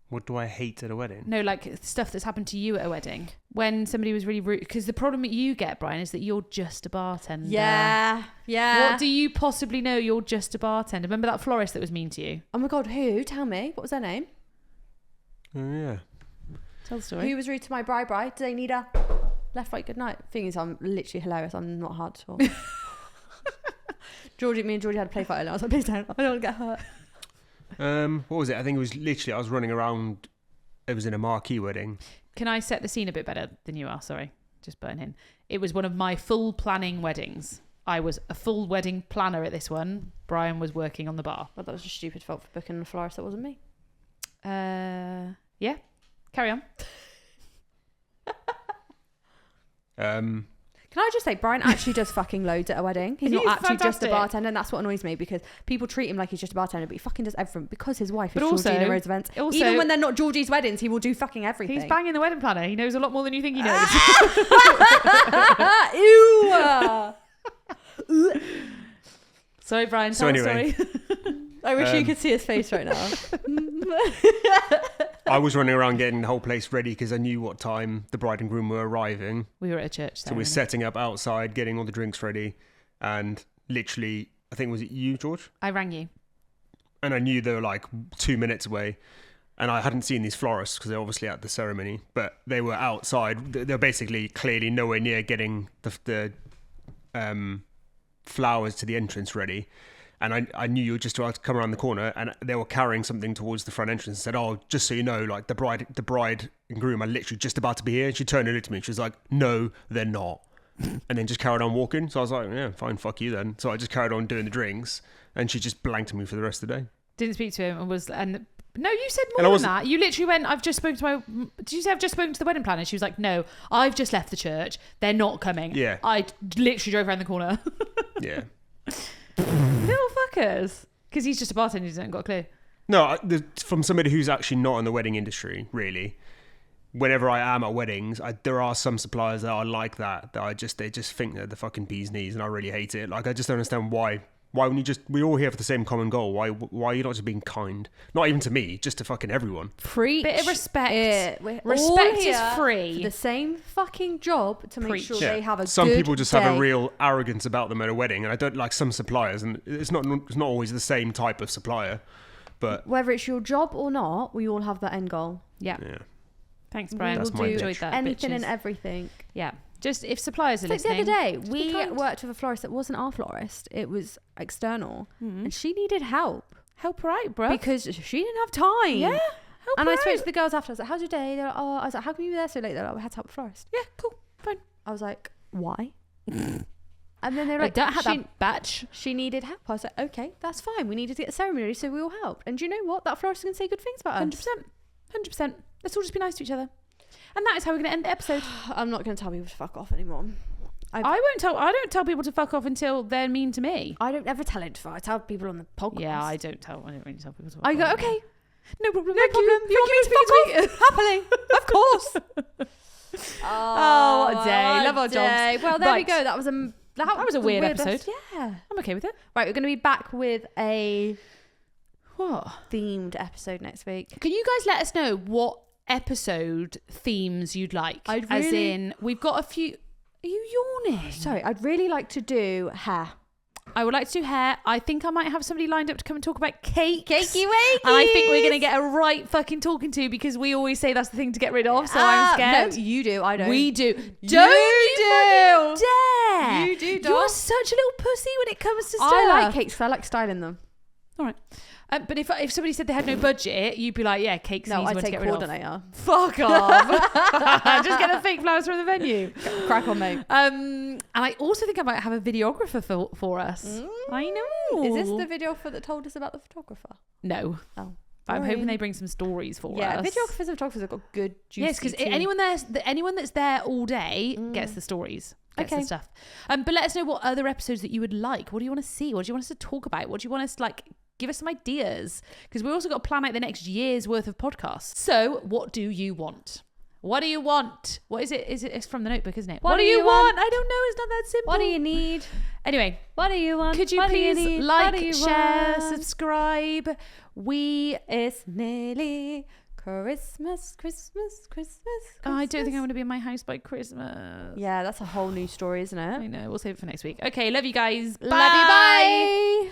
What do I hate at a wedding? No, like stuff that's happened to you at a wedding. When somebody was really rude. Because the problem that you get, Brian, is that you're just a bartender. Yeah. What do you possibly know? You're just a bartender. Remember that florist that was mean to you? Oh my God, who? Tell me. What was their name? Oh, yeah. Tell the story. Who was rude to my bride? Do they need a left, right, good night? Thing is, I'm literally hilarious. I'm not hard to talk. Me and Georgie had a play fight earlier. I was like, please don't. I don't want to get hurt. What was it? I think it was literally, I was running around. It was in a marquee wedding. Can I set the scene a bit better than you are? Sorry. Just butting in. It was one of my full planning weddings. I was a full wedding planner at this one. Brian was working on the bar. Well, that was a stupid fault for booking a florist that wasn't me. Yeah. Carry on. Can I just say, Brian actually does fucking loads at a wedding. He's not actually just a bartender, and that's what annoys me, because people treat him like he's just a bartender, but he fucking does everything because his wife is Georgina Rose Events. Even when they're not Georgie's weddings, he will do fucking everything. He's banging the wedding planner. He knows a lot more than you think he knows. Ew. Sorry, Brian. So anyway, I wish you could see his face right now. I was running around getting the whole place ready because I knew what time the bride and groom were arriving. We were at a church So we're setting up outside, getting all the drinks ready. And literally, I think, was it you, George? I rang you. And I knew they were like 2 minutes away. And I hadn't seen these florists because they're obviously at the ceremony. But they were outside. They're basically clearly nowhere near getting the flowers to the entrance ready. And I knew you were just about to come around the corner, and they were carrying something towards the front entrance and said, "Oh, just so you know, like the bride and groom are literally just about to be here." And she turned and looked at me and she was like, "No, they're not." And then just carried on walking. So I was like, "Yeah, fine, fuck you then." So I just carried on doing the drinks, and she just blanked me for the rest of the day. Didn't speak to him and no, you said more than that. You literally went, "I've just spoken to my." Did you say I've just spoken to the wedding planner? She was like, "No, I've just left the church. They're not coming." Yeah. I literally drove around the corner. Yeah. Little fuckers. Because he's just a bartender, he hasn't got a clue. No, from somebody who's actually not in the wedding industry, really. Whenever I am at weddings, there are some suppliers that are like that they just think they're the fucking bee's knees, and I really hate it. Like, I just don't understand why. Why when we're all here for the same common goal? Why are you not just being kind? Not even to me, just to fucking everyone. Preach. Bit of respect. We're Respect all is here free. for the same fucking job to make Preach. sure Yeah. they have a Some good people just day. have a real arrogance about them at a wedding, and I don't like some suppliers, and it's not always the same type of supplier, but Whether it's your job or not, we all have that end goal. Yeah. yeah. Thanks, Brian. That's we my will do Enjoyed that. anything bitches. and everything. Yeah. Just if suppliers are Like the listening. other day, be we kind. worked with a florist that wasn't our florist. It was external, and she needed help Help her out, bro. because she didn't have time. Yeah. Help And her I spoke out. to the girls after. I was like, "How's your day?" They're like, "Oh," I was like, "How come you were there so late?" They're like, "We had to help the florist." Yeah, cool. Fine. I was like, "Why?" And then they were I like, don't have that batch. She needed help. I was like, "Okay, that's fine. We needed to get the ceremony ready, so we all helped." And do you know what? That florist can say good things about us. 100%. 100%. Let's all just be nice to each other. And that is how we're going to end the episode. I'm not going to tell people to fuck off anymore. I don't tell people to fuck off until they're mean to me. I don't ever tell it to fuck. I tell people on the podcast. Yeah, I don't really tell people to fuck I off. go, "Okay, No problem. no problem. You want me to fuck off? Happily, of course." Oh, what a day. what Love our day. jobs. Well, there we Right. go. That was a weird weirdest- episode. Yeah. I'm okay with it. Right, we're going to be back with a What? themed episode next week. Can you guys let us know what episode themes you'd like? I'd As really- in, we've got a few. Are you yawning? Sorry, I'd really like to do hair. I would like to do hair. I think I might have somebody lined up to come and talk about cakes. Cakey wakey. And I think we're going to get a right fucking talking to, because we always say that's the thing to get rid of. So I'm scared. No, you do. I don't. We do. You Don't do. you fucking dare. You do, You're doll. such a little pussy when it comes to stuff. I like cakes because I like styling them. All right. But if somebody said they had no budget, you'd be like, yeah, cakes. No, I'd I'd to take get rid of. coordinator. Fuck off. Just get the fake flowers from the venue. Crack on, mate. And I also think I might have a videographer for us. I know. Is this the videographer that told us about the photographer? No. Oh. But I'm hoping boring. they bring some stories for Yeah, us. videographers and photographers have got good juicy Yes, because tea. anyone that's there all day gets the stories, gets Okay. the stuff. But let us know what other episodes that you would like. What do you want to see? What do you want us to talk about? What do you want us to like? Give us some ideas, because we've also got to plan out the next year's worth of podcasts. So, what do you want? What do you want? What is it? It's from the notebook, isn't it? What do you want? I don't know. It's not that simple. What do you need? Anyway, What do you want? could you What do please need? What like, do you share, want? subscribe? It's nearly Christmas. I don't think I want to be in my house by Christmas. Yeah, that's a whole new story, isn't I it? know. We'll save it for next week. Okay, love you guys. Love you, bye.